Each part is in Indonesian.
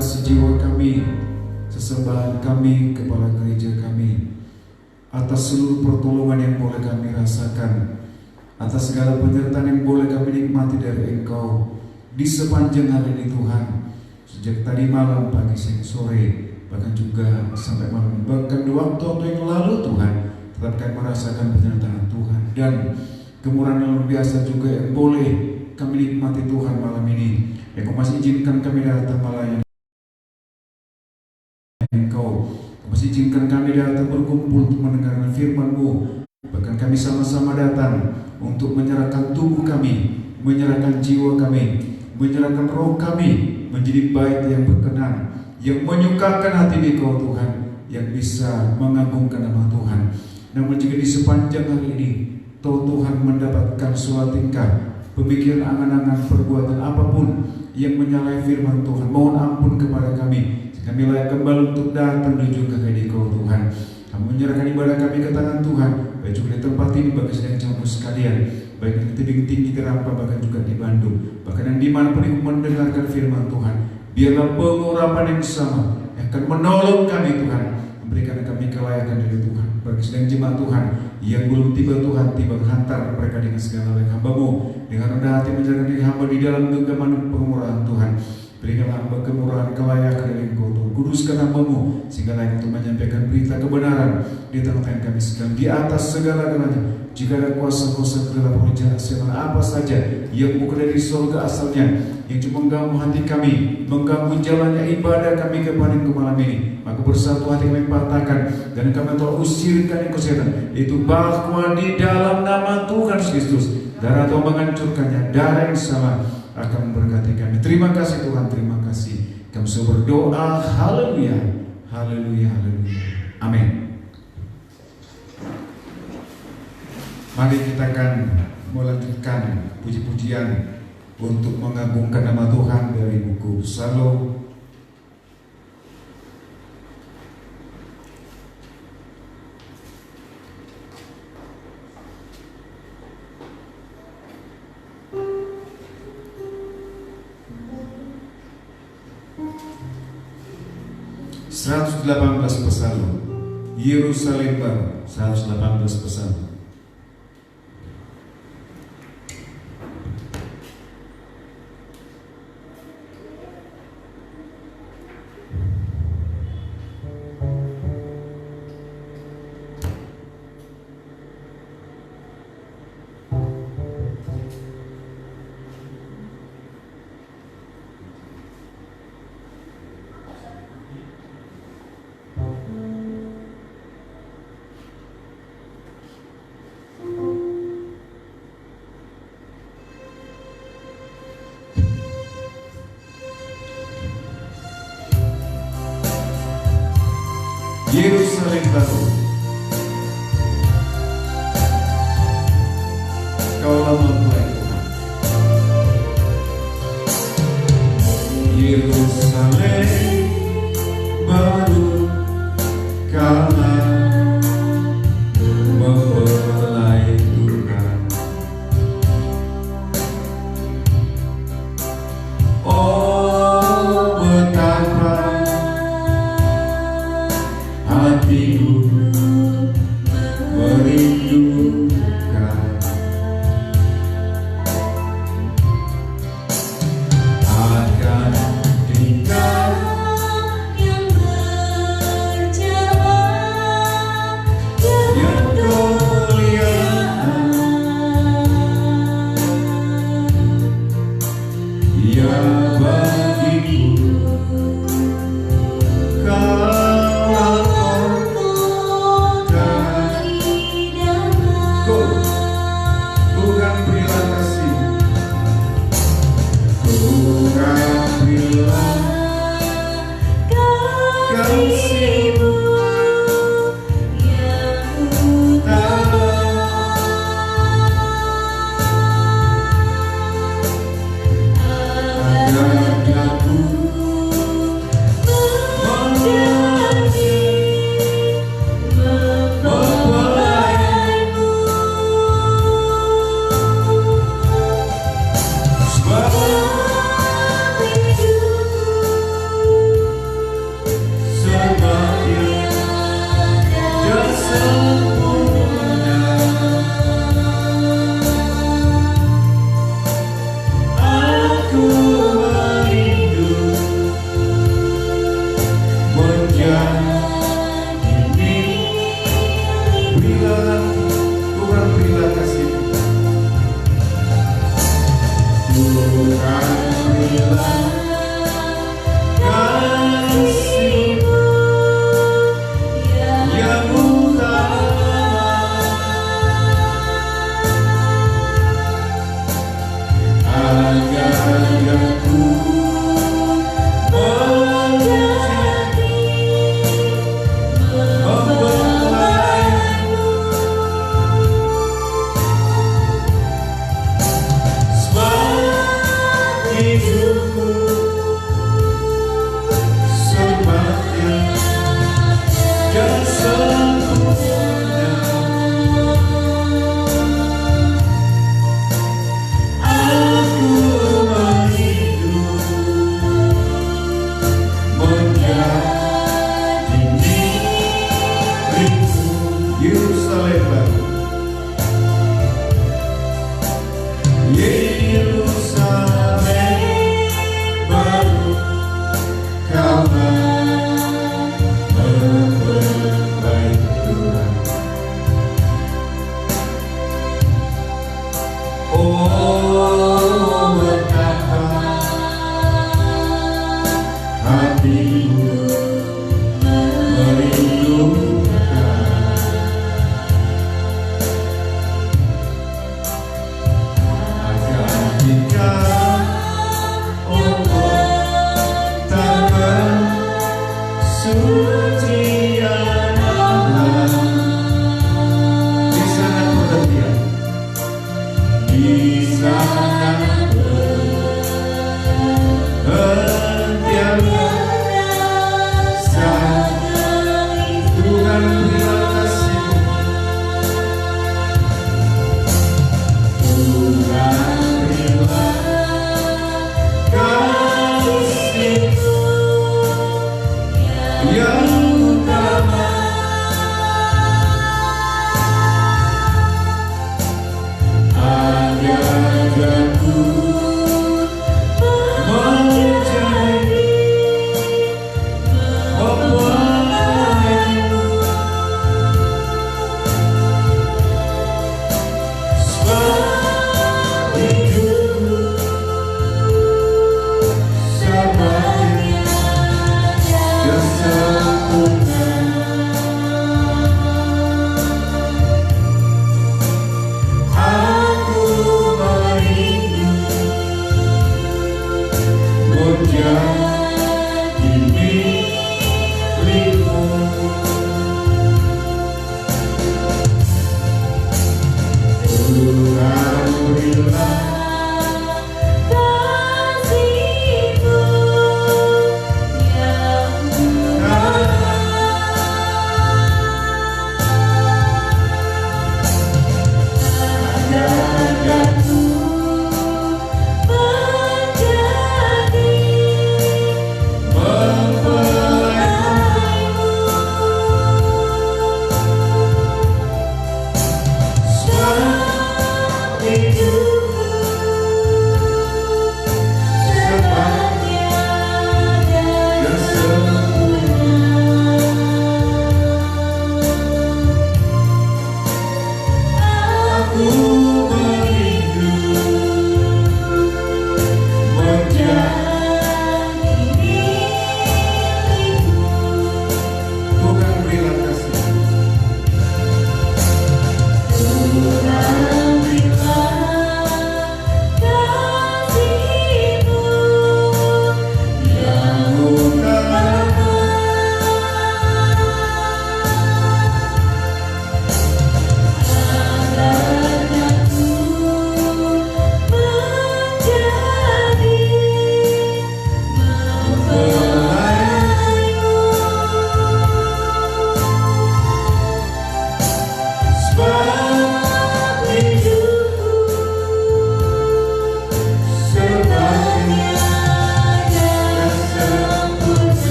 sejiwa kami, sesembahan kami, kepala gereja kami, atas seluruh pertolongan yang boleh kami rasakan, atas segala penyertaan yang boleh kami nikmati dari Engkau di sepanjang hari ini Tuhan. Sejak tadi malam, pagi, siang, sore, bahkan juga sampai malam, bahkan di waktu-waktu yang lalu Tuhan, tetap kami merasakan penyertaan Tuhan dan kemurahan yang luar biasa juga yang boleh kami nikmati Tuhan malam ini. Engkau masih izinkan kami datang melayani Engkau, masih izinkan kami datang berkumpul untuk mendengarkan firman-Mu. Bahkan kami sama-sama datang untuk menyerahkan tubuh kami, menyerahkan jiwa kami, menyerahkan roh kami menjadi bait yang berkenan, yang menyukakan hati Engkau Tuhan, yang bisa mengagungkan nama Tuhan. Namun jika di sepanjang hari ini Tuh Tuhan mendapatkan suatu tingkah, pemikiran, angan-angan, perbuatan apapun yang menyalahi firman Tuhan, mohon ampun kepada kami. Kami layak kembali untuk datang menuju ke Engkau Tuhan. Kami menyerahkan ibadah kami ke tangan Tuhan, baik juga di tempat ini bagi sedang jamaah sekalian, baik di tebing tinggi, di Rampa, bahkan juga di Bandung, bahkan yang dimanapun yang mendengarkan firman Tuhan. Biarlah pengurapan yang sama yang akan menolong kami Tuhan, memberikan kami kelayakan dari Tuhan. Bagi sedang jemaat Tuhan yang belum tiba Tuhan, tiba hantar mereka dengan segala baik hamba-Mu, dengan rendah hati menjalankan diri hamba di dalam genggaman pengurahan Tuhan. Berikanlah hamba kemurahan, kelayakan dari Engkau Tuhan. Kuduskan hamba-Mu sehingga layak untuk menyampaikan berita kebenaran di tengah-tengah kami sekalian. Di atas segala-galanya, jika ada kuasa-kuasa gelap roh jahat apa saja yang bukan dari surga asalnya, yang cuma mengganggu hati kami, mengganggu jalannya ibadah kami kepada Engkau malam ini, maka bersatu hati kami patahkan dan kami telah usirkan yang kesehatan, itu bahwa di dalam nama Tuhan Kristus, darah Tuhan menghancurkannya, darah yang sama akan memberkati kami. Terima kasih Tuhan, terima kasih. Kami semua berdoa, haleluya, haleluya, haleluya, amin. Mari kita akan melanjutkan puji-pujian untuk mengagungkan nama Tuhan dari buku Psalm. Seratus 118 Psalm, Yerusalem Baru, 118 Psalm. Yerusalem Baru, Kaulah mempelai Tuhan. Yerusalem Baru, Kaulah mempelai Tuhan. Oh betapa hatiku merindukan akan tingkah yang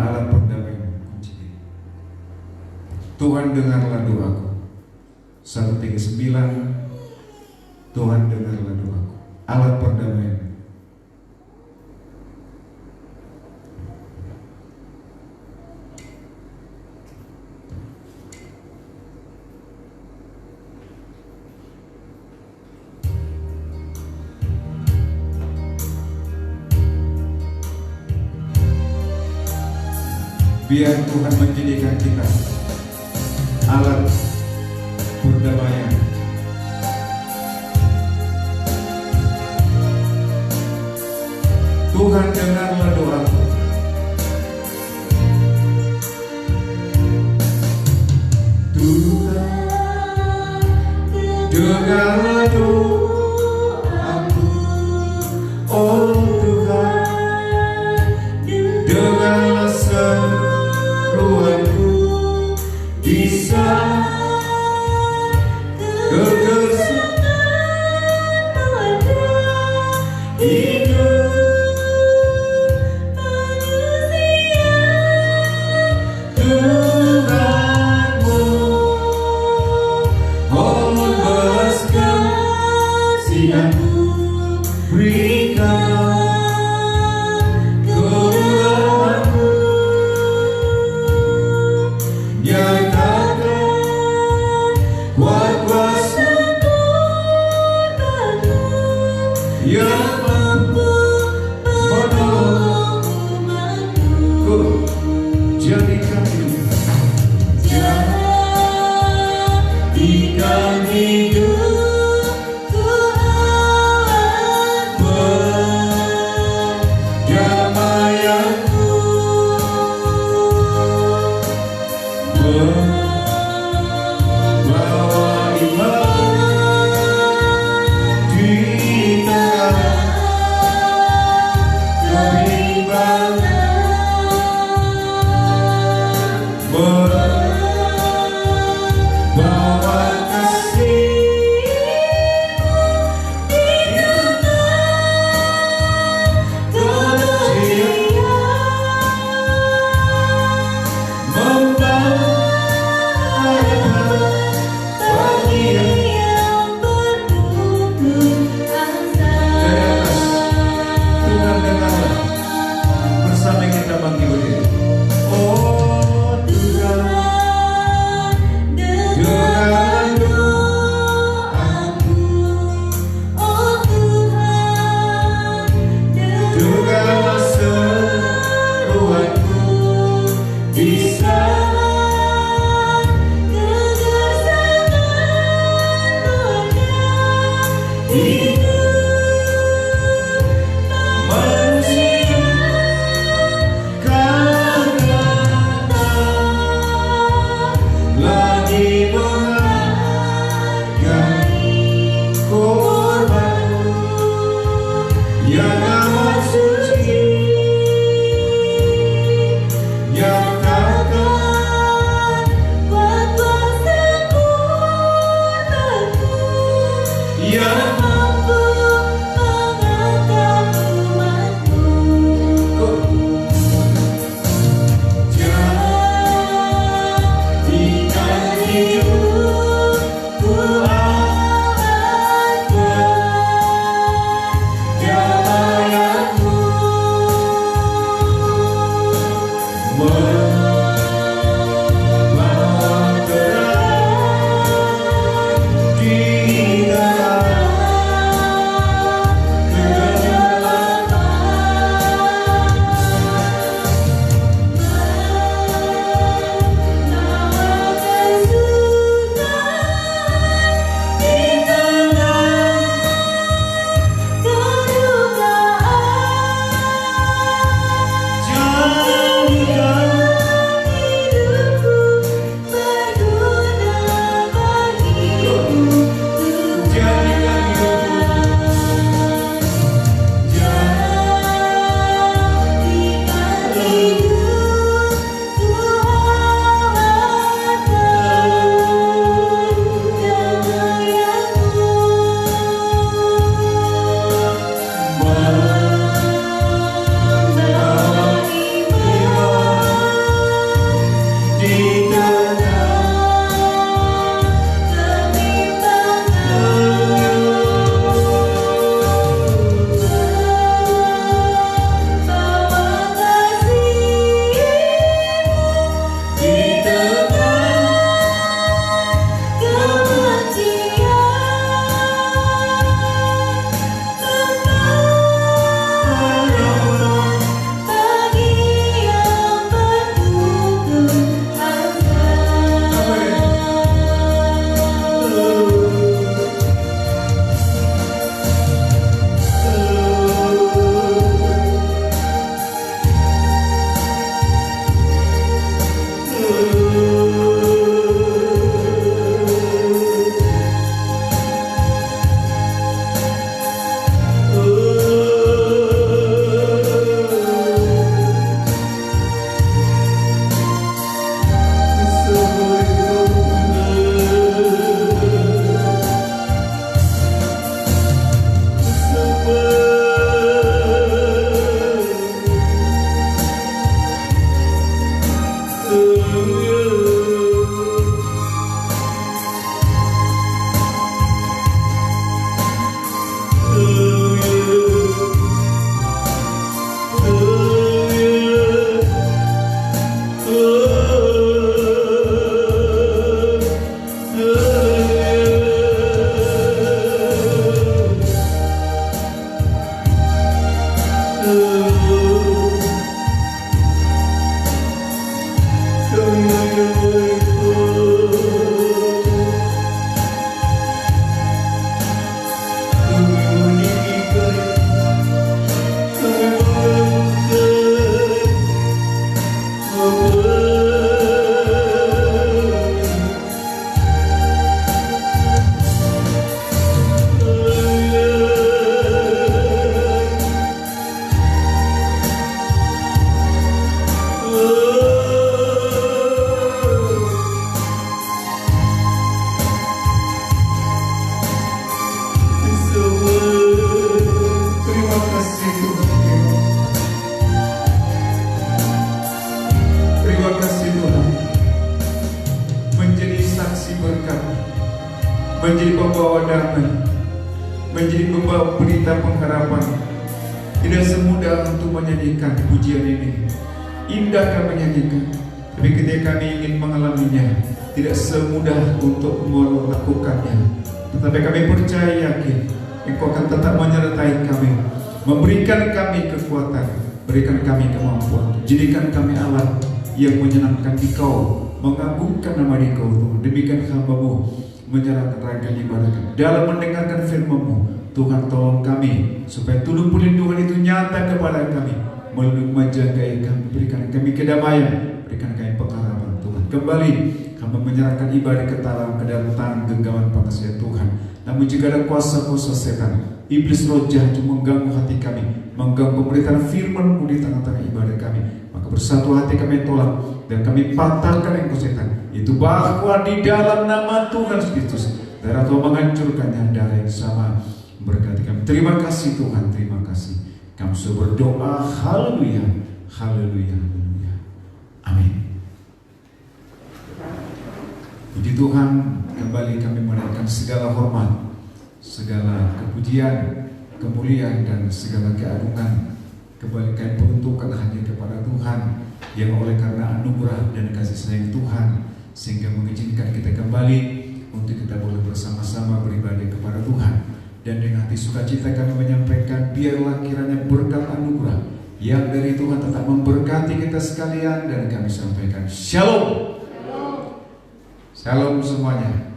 alat perdamaian. Tuhan dengarlah doaku. 139. Tuhan dengarlah doaku. Alat perdamaian. Biar Tuhan menjadikan kita alat perdamaian. Tuhan, dengarlah doaku. Tuhan, dengarlah doaku. Oh Tuhan, dengarlah seruanku. Di saat kegelapan hidup Tuhanmu, mohon balas kasihan-Mu, berikanlah kekuatan-Mu, nyatakan kuat kuasa-Mu yang mampu menolong umat-Mu. Jadikan hidupku alat perdamaian-Mu, membawa iman di tengah kebimbangan, bawa kasih-Mu di tengah kebencian, membawa bagi yang berputus asa. Dari atas, Tuhan dengarlah bersama kita bangkit berdiri. Oh Tuhan, dengarlah doaku. Oh Tuhan, dengarlah seruanku. Di saat kegelapan hidup manusia kadang-kadang lagi menghargai korban yang amat suci, nyatakan kuat kuasa-Mu, yang mampu mengangkat umat-Mu. Jadikan hidupku alat perdamaian-Mu, membawa terang di dalam menjadi pembawa damai, menjadi pembawa berita pengharapan. Tidak semudah untuk menyanyikan pujian ini. Indah kami nyanyikan, tapi ketika kami ingin mengalaminya, tidak semudah untuk melakukannya. Tetapi kami percaya yakin Engkau akan tetap menyertai kami, memberikan kami kekuatan, berikan kami kemampuan, jadikan kami alat yang menyenangkan Engkau, mengagungkan nama Engkau Tuhan. Demikian hamba-Mu menyerahkan rangkaian ibadah kami. Dalam mendengarkan firman-Mu, Tuhan tolong kami supaya tuduh perlindungan itu nyata kepada kami, melindungi menjagai kami, berikan kami kedamaian, berikan kami pengharapan Tuhan. Kembali kami menyerahkan ibadah ke dalam tangan genggaman pengasihan Tuhan. Namun jika ada kuasa-kuasa setan, iblis roh jahat yang mengganggu hati kami, mengganggu pemberitaan firman-Mu di tengah-tengah ibadah kami, maka bersatu hati kami tolak dan kami patahkan engkau setan. Itu bahwa di dalam nama Tuhan Kristus, darah Tuhan menghancurkannya, darah yang sama berkati kami. Terima kasih Tuhan, terima kasih. Kami sudah berdoa, haleluya, haleluya, haleluya. Amin. Puji Tuhan, kembali kami menaikkan segala hormat, segala kepujian, kemuliaan dan segala keagungan kembali kami peruntukkan hanya kepada Tuhan, yang oleh karena anugerah dan kasih sayang Tuhan sehingga mengizinkan kita kembali untuk kita boleh bersama-sama beribadah kepada Tuhan. Dan dengan hati sukacita kami menyampaikan, biarlah kiranya berkat anugerah yang dari Tuhan tetap memberkati kita sekalian, dan kami sampaikan Shalom. Shalom semuanya.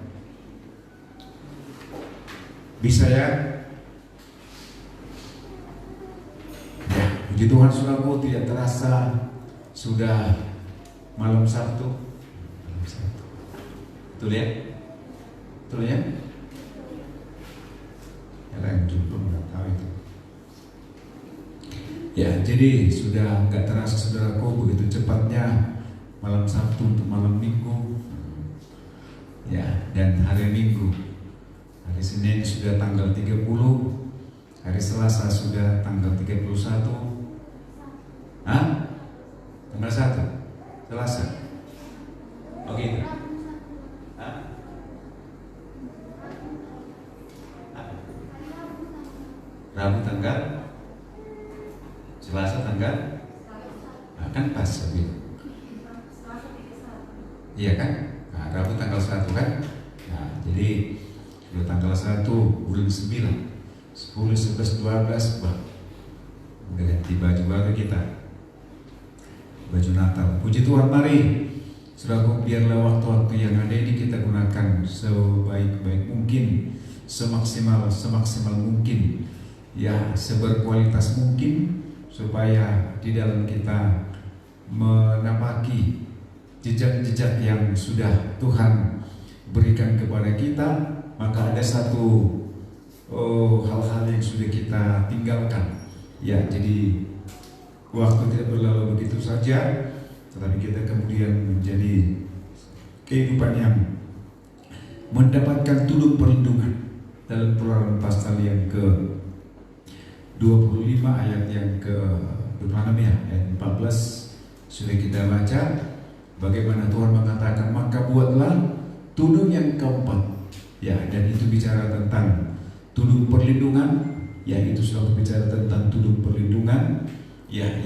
Bisa ya? Ya, puji Tuhan saudaraku, tidak terasa sudah malam Sabtu. Betul ya? Betul ya? Ada yang belum nggak tahu itu. Ya, jadi sudah nggak terasa saudaraku, begitu cepatnya malam Sabtu untuk malam Minggu. Ya, dan hari Minggu, hari Senin sudah tanggal 30, hari Selasa sudah tanggal 31. Hah? Tanggal 1 Selasa. Oh gitu. Hah? Rabu tanggal, Selasa tanggal, nah, kan pas gitu. Iya kan? Nah, Rabu tanggal 1 kan? Nah, jadi sudah tanggal 1 bulan 9, 10, 11, 12, bah, udah ganti baju baru kita, baju Natal. Puji Tuhan, mari saudaraku, biarlah waktu-waktu yang ada ini kita gunakan sebaik-baik mungkin, semaksimal mungkin, ya seberkualitas mungkin, supaya di dalam kita menapaki jejak-jejak yang sudah Tuhan berikan kepada kita. Maka ada satu hal-hal yang sudah kita tinggalkan. Ya, jadi waktu tidak berlalu begitu saja, tetapi kita kemudian menjadi kehidupan yang mendapatkan tuduh perlindungan. Dalam Keluaran pasal yang ke 25 ayat yang ke ayat 14 sudah kita baca. Bagaimana Tuhan mengatakan, maka buatlah tudung yang keempat, ya, dan itu bicara tentang tudung perlindungan, ya, itu sudah bicara tentang tudung perlindungan, ya,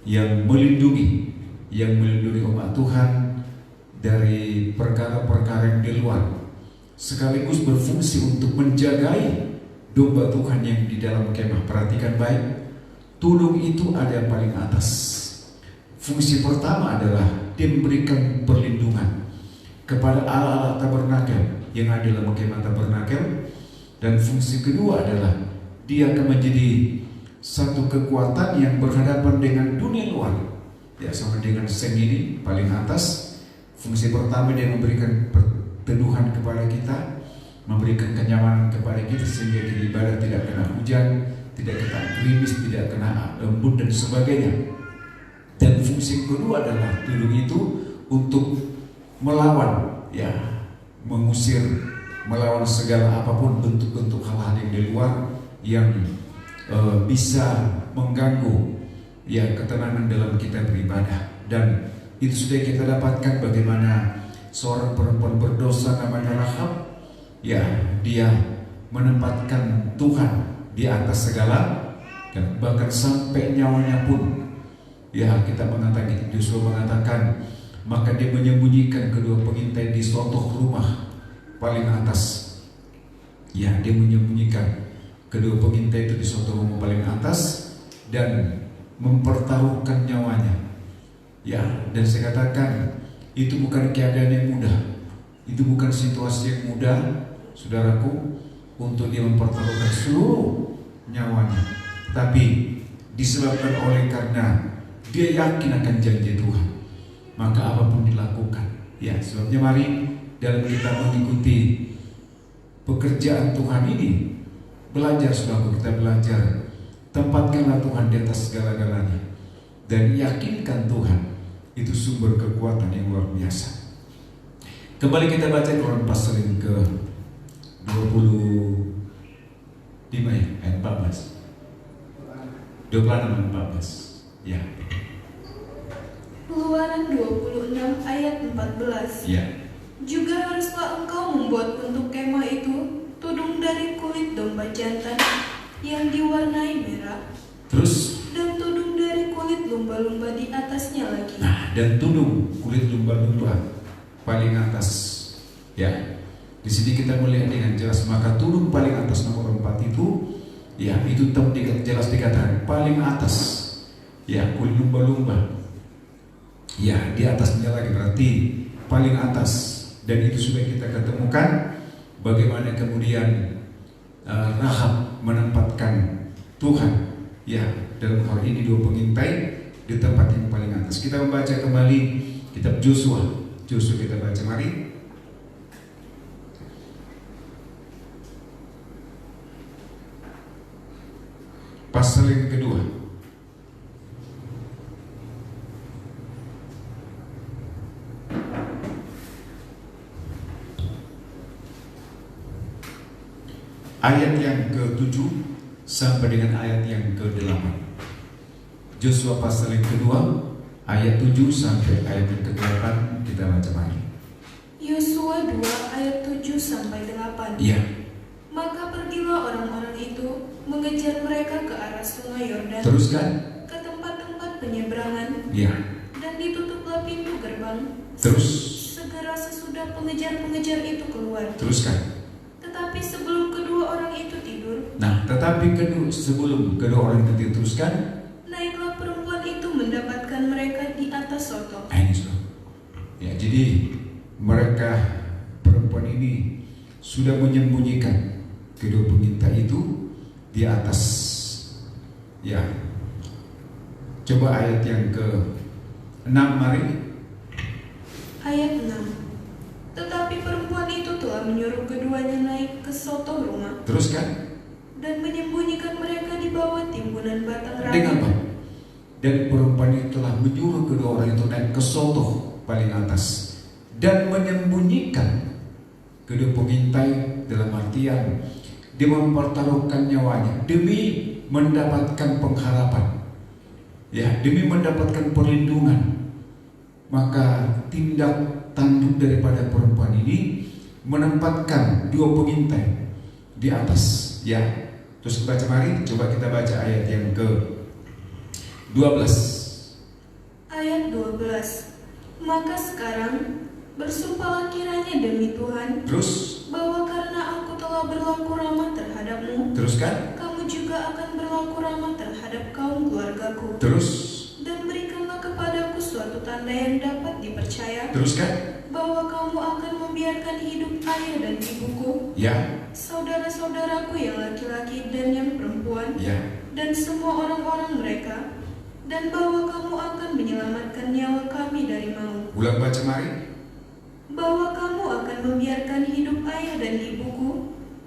yang melindungi umat Tuhan dari perkara-perkara yang di luar, sekaligus berfungsi untuk menjagai domba Tuhan yang di dalam kemah. Perhatikan baik, tudung itu ada yang paling atas. Fungsi pertama adalah dia memberikan perlindungan kepada Allah tabernakel yang ada dalam kemah tabernakel, dan fungsi kedua adalah dia akan menjadi satu kekuatan yang berhadapan dengan dunia luar, ya, sama dengan seng ini paling atas. Fungsi pertama dia memberikan perteduhan kepada kita, memberikan kenyamanan kepada kita sehingga kita ibadah tidak kena hujan, tidak kena gerimis, tidak kena embun dan sebagainya. Dan fungsi kedua adalah tudung itu untuk melawan, ya, mengusir, melawan segala apapun bentuk-bentuk hal-hal yang di luar yang bisa mengganggu, ya, ketenangan dalam kita beribadah. Dan itu sudah kita dapatkan bagaimana seorang perempuan berdosa namanya Rahab, ya dia menempatkan Tuhan di atas segala, dan bahkan sampai nyawanya pun, ya kita mengatakan, Yosua mengatakan, maka dia menyembunyikan kedua pengintai di suatu rumah paling atas. Ya, dia menyembunyikan kedua pengintai itu di suatu rumah paling atas dan mempertaruhkan nyawanya. Ya, dan saya katakan itu bukan keadaan yang mudah, itu bukan situasi yang mudah, saudaraku, untuk dia mempertaruhkan seluruh nyawanya. Tapi disebabkan oleh karena dia yakin akan janji Tuhan, maka apapun dilakukan. Ya, sebabnya mari dalam kita mengikuti pekerjaan Tuhan ini, belajar, saudaraku, kita belajar, tempatkanlah Tuhan di atas segala-galanya, dan yakinkan Tuhan itu sumber kekuatan yang luar biasa. Kembali kita baca Quran pasal yang ke 25 ya, ayat 14. 26 14. Ya. Keluaran 26 ayat 14. Ya. Juga haruslah engkau membuat untuk kemah itu tudung dari kulit domba jantan yang diwarnai merah. Terus? Dan tudung dari kulit lumba-lumba di atasnya lagi. Nah, dan tudung kulit lumba-lumba paling atas. Ya. Di sini kita melihat dengan jelas, maka tudung paling atas nomor 4 itu, ya itu jelas dikatakan paling atas. Ya, kulit lumba-lumba. Ya, di atasnya lagi, berarti paling atas. Dan itu sudah kita ketemukan bagaimana kemudian Rahab menempatkan Tuhan, ya, dalam hal ini dua pengintai di tempat yang paling atas. Kita membaca kembali kitab Yosua. Yosua kita baca, mari. Pasal yang kedua. Ayat yang ke-7 sampai dengan ayat yang ke-8. Yosua pasal yang kedua, ayat 7 sampai ayat yang ke-8, kita baca mari. Yosua 2 ayat 7 sampai 8. Iya. Maka pergilah orang-orang itu mengejar mereka ke arah sungai Yordan. Teruskan. Ke tempat-tempat penyeberangan. Iya. Dan ditutuplah pintu gerbang. Terus. Segera sesudah pengejar-pengejar itu keluar. Teruskan. Tetapi sebelum kedua orang itu tidur. Nah, sebelum kedua orang itu teruskan. Naiklah perempuan itu mendapatkan mereka di atas soto. Ini sudah. Ya, jadi mereka, perempuan ini sudah menyembunyikan kedua pengintai itu di atas. Ya. Coba ayat yang ke-6 mari. Ayat 6. Tetapi perempuan itu telah menyuruh keduanya naik ke soto rumah. Teruskan. Dan menyembunyikan mereka di bawah timbunan batang ranting. Dengan apa? Dan perempuan itu telah menyuruh kedua orang itu naik ke soto paling atas dan menyembunyikan kedua pengintai, dalam artian dia mempertaruhkan nyawanya demi mendapatkan pengharapan, ya, demi mendapatkan perlindungan. Maka tindak tanduk daripada perempuan ini menempatkan dua pengintai di atas, ya. Terus baca mari, coba kita baca ayat yang ke-12. Ayat 12. Maka sekarang bersumpahlah kiranya demi Tuhan, Terus, bahwa karena aku telah berlaku ramah terhadapmu, teruskan. kamu juga akan berlaku ramah terhadap kaum keluargaku. Terus, Dan berikanlah kepadaku suatu tanda yang dapat dipercaya, teruskan. bahwa kamu akan membiarkan hidup ayah dan ibuku, Ya, saudara-saudaraku yang laki-laki dan yang perempuan, ya. dan semua orang-orang mereka, dan bahwa kamu akan menyelamatkan nyawa kami dari maut. Ulang baca mari. Bahwa kamu akan membiarkan hidup ayah dan ibuku,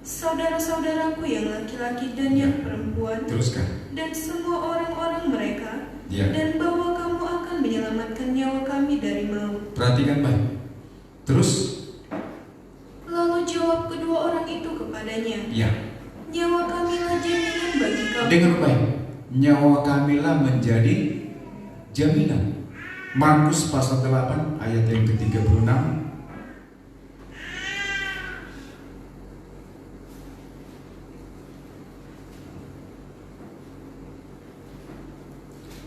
saudara-saudaraku yang laki-laki dan yang perempuan, Teruskan. dan semua orang-orang mereka, Ya. dan bahwa kamu akan menyelamatkan nyawa kami dari maut. Perhatikan baik. Terus, Lalu jawab kedua orang itu kepadanya, ya. nyawa kamilah jaminan bagi kamu. Dengar baik. Nyawa kamilah menjadi jaminan. Markus pasal 8 ayat yang ke-36.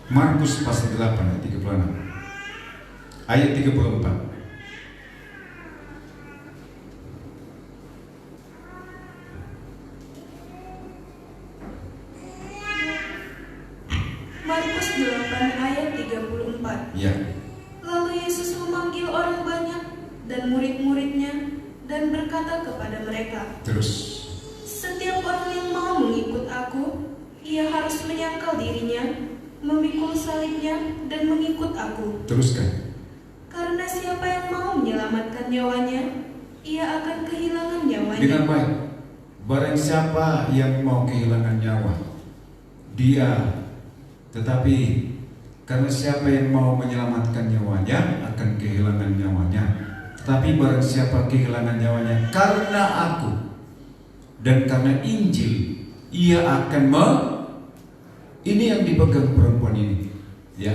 Markus pasal 8 ayat 36. Ayat 34. Markus 8 ayat 34. Ya. Lalu Yesus memanggil orang banyak dan murid-muridnya dan berkata kepada mereka, Terus. setiap orang yang mau mengikut aku, ia harus menyangkal dirinya, memikul salibnya dan mengikut aku. Teruskan. Karena siapa yang mau menyelamatkan nyawanya, ia akan kehilangan nyawanya. Dengan baik. Barang siapa yang mau kehilangan nyawa, dia, tetapi karena siapa yang mau menyelamatkan nyawanya akan kehilangan nyawanya. Tetapi barang siapa kehilangan nyawanya karena aku dan karena Injil, ia akan ini yang dipegang perempuan ini. Ya.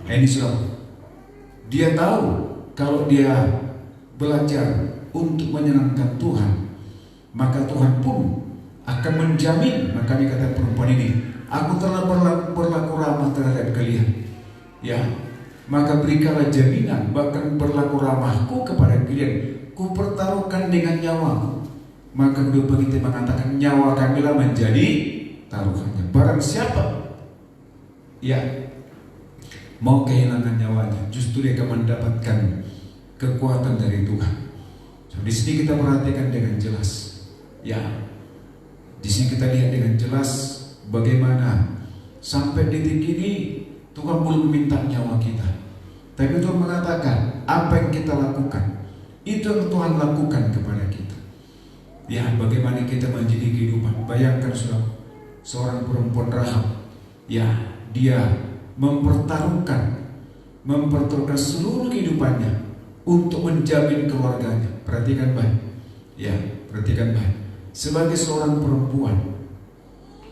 Ini sudah. Dia tahu kalau dia belajar untuk menyenangkan Tuhan, maka Tuhan pun akan menjamin. Makanya kata perempuan ini, aku telah berlaku ramah terhadap kalian, ya, maka berikanlah jaminan, bahkan berlaku ramahku kepada kalian, ku pertaruhkan dengan nyawaku. Maka kedua pengintai mengatakan, nyawa kamilah menjadi taruhannya. Barang siapa, ya, mau kehilangan nyawanya, justru dia akan mendapatkan kekuatan dari Tuhan. So, di sini kita perhatikan dengan jelas, ya, di sini kita lihat dengan jelas bagaimana sampai detik ini Tuhan belum meminta nyawa kita, tapi Tuhan mengatakan apa yang kita lakukan itu yang Tuhan lakukan kepada kita. Ya, bagaimana kita menjadi kehidupan. Bayangkan seorang perempuan Rahab, ya, dia mempertaruhkan seluruh kehidupannya untuk menjamin keluarganya. Perhatikan baik, ya, perhatikan baik. Sebagai seorang perempuan,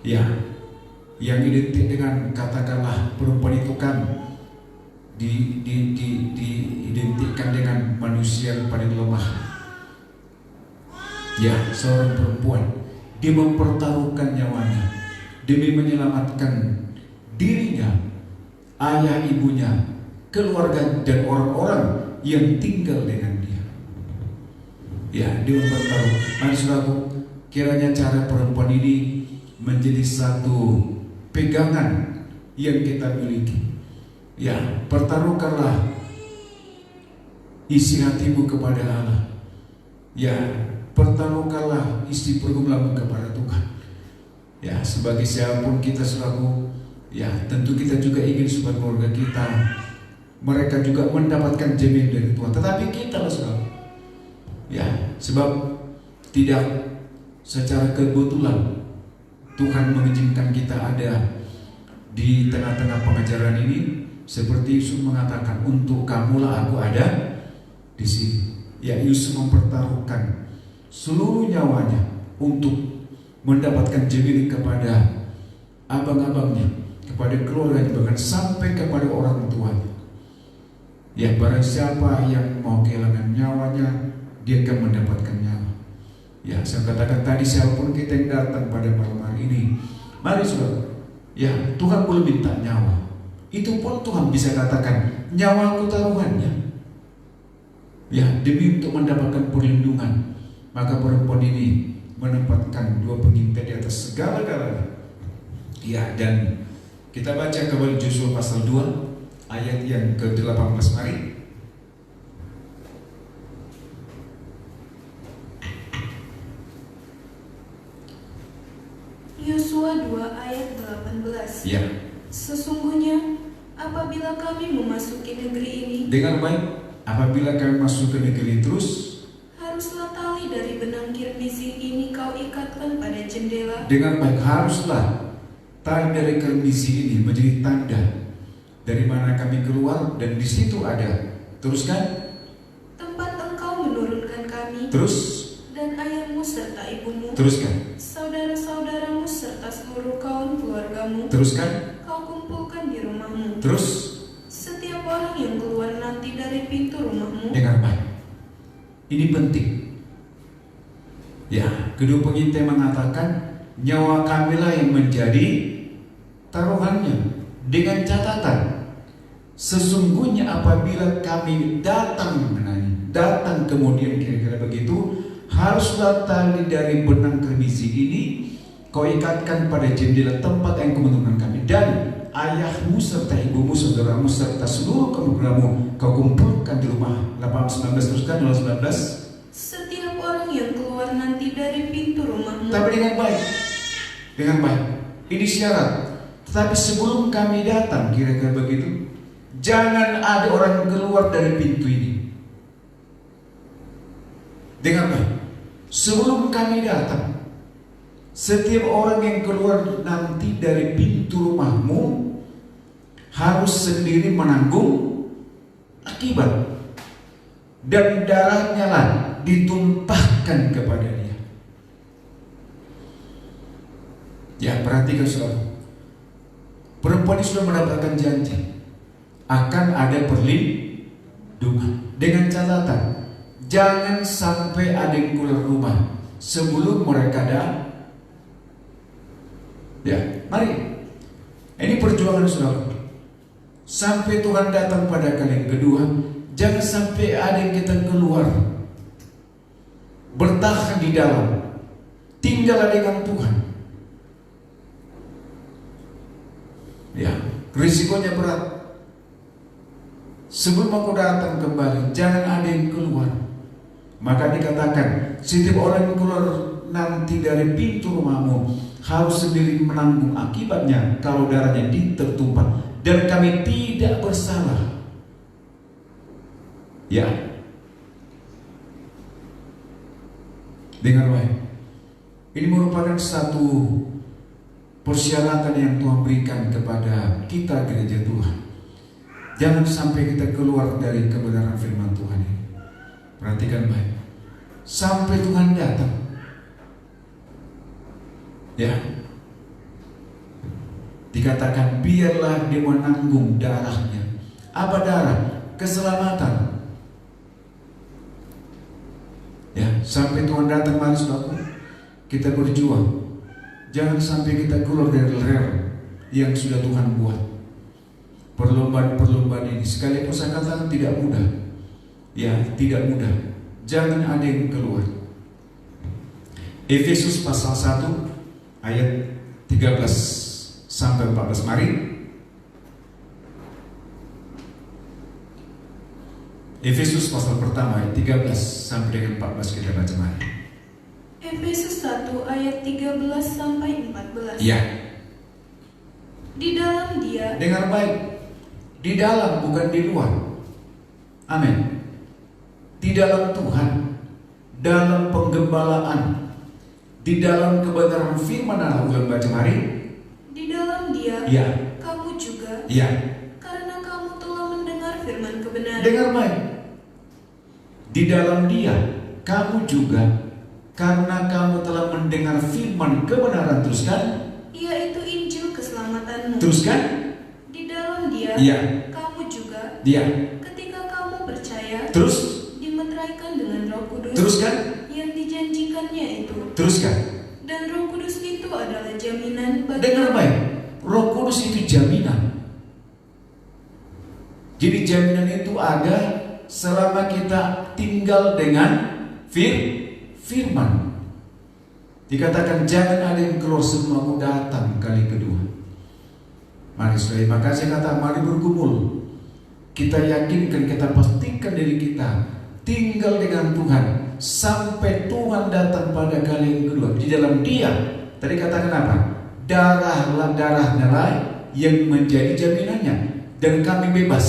ya, yang identik dengan, katakanlah, perempuan itu kan diidentikan dengan manusia yang paling lemah. Ya, seorang perempuan, dia mempertaruhkan nyawanya demi menyelamatkan dirinya, ayah ibunya, keluarga dan orang-orang yang tinggal dengan dia. Ya, dia mempertaruhkan. Mari saudaraku, kiranya cara perempuan ini menjadi satu pegangan yang kita miliki. Ya, pertaruhkanlah isi hatimu kepada Allah. Ya, pertaruhkanlah isi pergumulanmu kepada Tuhan. Ya, sebagai siapapun kita selaku, ya, tentu kita juga ingin supaya keluarga kita, mereka juga mendapatkan jaminan dari Tuhan. Tetapi kita lah selalu, ya, sebab tidak secara kebetulan Tuhan mengizinkan kita ada di tengah-tengah pengajaran ini. Seperti Yusuf mengatakan, untuk kamulah aku ada di sini. Ya, Yusuf mempertaruhkan seluruh nyawanya untuk mendapatkan jaminan kepada abang-abangnya, kepada keluarganya, bahkan sampai kepada orang tuanya. Ya, barang siapa yang mau kehilangan nyawanya, dia akan mendapatkan nyawa. Ya, saya katakan tadi, siapapun kita yang datang pada malam hari ini, mari saudara, ya, Tuhan belum minta nyawa, itu pun Tuhan bisa katakan, nyawaku taruhannya, ya, demi untuk mendapatkan perlindungan. Maka perempuan ini menempatkan dua pengintai di atas segala-galanya. Ya, dan kita baca kembali Yosua pasal 2 ayat yang ke-18, mari. Yosua 2 ayat 18. Ya. Sesungguhnya apabila kami memasuki negeri ini, Dengan baik, apabila kami masuk ke negeri, terus haruslah tali dari benang kirmisi ini kau ikatkan pada jendela. dengan baik, haruslah tali dari kirmisi ini menjadi tanda dari mana kami keluar, dan di situ ada, teruskan, tempat engkau menurunkan kami, terus, dan ayahmu serta ibumu, teruskan, saudara-saudaramu serta seluruh kaum keluargamu, teruskan, kau kumpulkan di rumahmu. terus, Setiap orang yang keluar nanti dari pintu rumahmu. dengan baik. Ini penting. Ya, kedua pengintai mengatakan, nyawa kamilah yang menjadi taruhannya. dengan catatan sesungguhnya apabila kami datang kemudian kira-kira begitu, haruslah tali dari benang kermisi ini kau ikatkan pada jendela tempat yang kau menentukan kami, dan ayahmu serta ibumu, saudaramu serta seluruh keluargamu kau kumpulkan di rumah. 19 teruskan 19. Setiap orang yang keluar nanti dari pintu rumahmu. Tapi dengan baik. Ini syarat. Tetapi sebelum kami datang, kira-kira begitu, jangan ada orang keluar dari pintu ini. Dengar baik. Sebelum kami datang, setiap orang yang keluar nanti dari pintu rumahmu harus sendiri menanggung akibat, dan darahnya lah ditumpahkan kepada dia. Ya, perhatikan saudara. Perempuan ini sudah mendapatkan janji akan ada perlindungan, dengan catatan jangan sampai ada yang keluar rumah sebelum mereka ada. Ya, mari. Ini perjuangan saudara. Sampai Tuhan datang pada kali yang kedua, jangan sampai ada yang kita keluar. Bertahan di dalam. Tinggallah dengan Tuhan. Ya, risikonya berat. Sebelum aku datang kembali, jangan ada yang keluar. Maka dikatakan, setiap orang yang keluar nanti dari pintu rumahmu harus sendiri menanggung akibatnya kalau darahnya tertumpah, dan kami tidak bersalah. Ya, dengar baik. Ini merupakan satu persyaratan yang Tuhan berikan kepada kita gereja Tuhan. Jangan sampai kita keluar dari kebenaran firman Tuhan ini. Perhatikan baik. Sampai Tuhan datang. Ya. Dikatakan biarlah dia menanggung darahnya. Apa darah? Keselamatan. Ya, sampai Tuhan datang, mari saudaraku, kita berjuang. Jangan sampai kita keluar dari rel yang sudah Tuhan buat. Perlombaan ini sekalipun saya katakan tidak mudah. Ya, tidak mudah. Jangan ada yang keluar. Efesus pasal 1 ayat 13 sampai 14, mari. Efesus pasal pertama ayat 13 sampai dengan 14 kita baca, mari. Efesus 1 ayat 13 sampai 14. Ya. Di dalam Dia. Dengar baik. Di dalam, bukan di luar. Amin. Di dalam Tuhan, dalam penggembalaan, di dalam kebenaran firman Allah. Ulang baca, mari. Di dalam Dia. Ya. Kamu juga. Ya. Karena kamu telah mendengar firman kebenaran. Dengar baik. Di dalam Dia, kamu juga, karena kamu telah mendengar firman kebenaran. Teruskan. Yaitu Injil keselamatanmu. Teruskan. Di dalam Dia. Ya. Kamu juga. Dia. Ketika kamu percaya. Terus. Dimeteraikan dengan Roh Kudus. Teruskan. Yang dijanjikannya itu. Teruskan. Dan Roh Kudus itu adalah jaminan bagi. Dengar baik. Roh Kudus itu jaminan. Jadi jaminan itu ada selama kita tinggal dengan firman. Dikatakan jangan ada yang keluar sebelum aku datang kali kedua. Mari saudara, maka saya kata mari bergumul. Kita yakinkan, kita pastikan diri kita tinggal dengan Tuhan sampai Tuhan datang pada kali yang kedua. Di dalam Dia, tadi katakan apa? Darahnya lah yang menjadi jaminannya, dan kami bebas.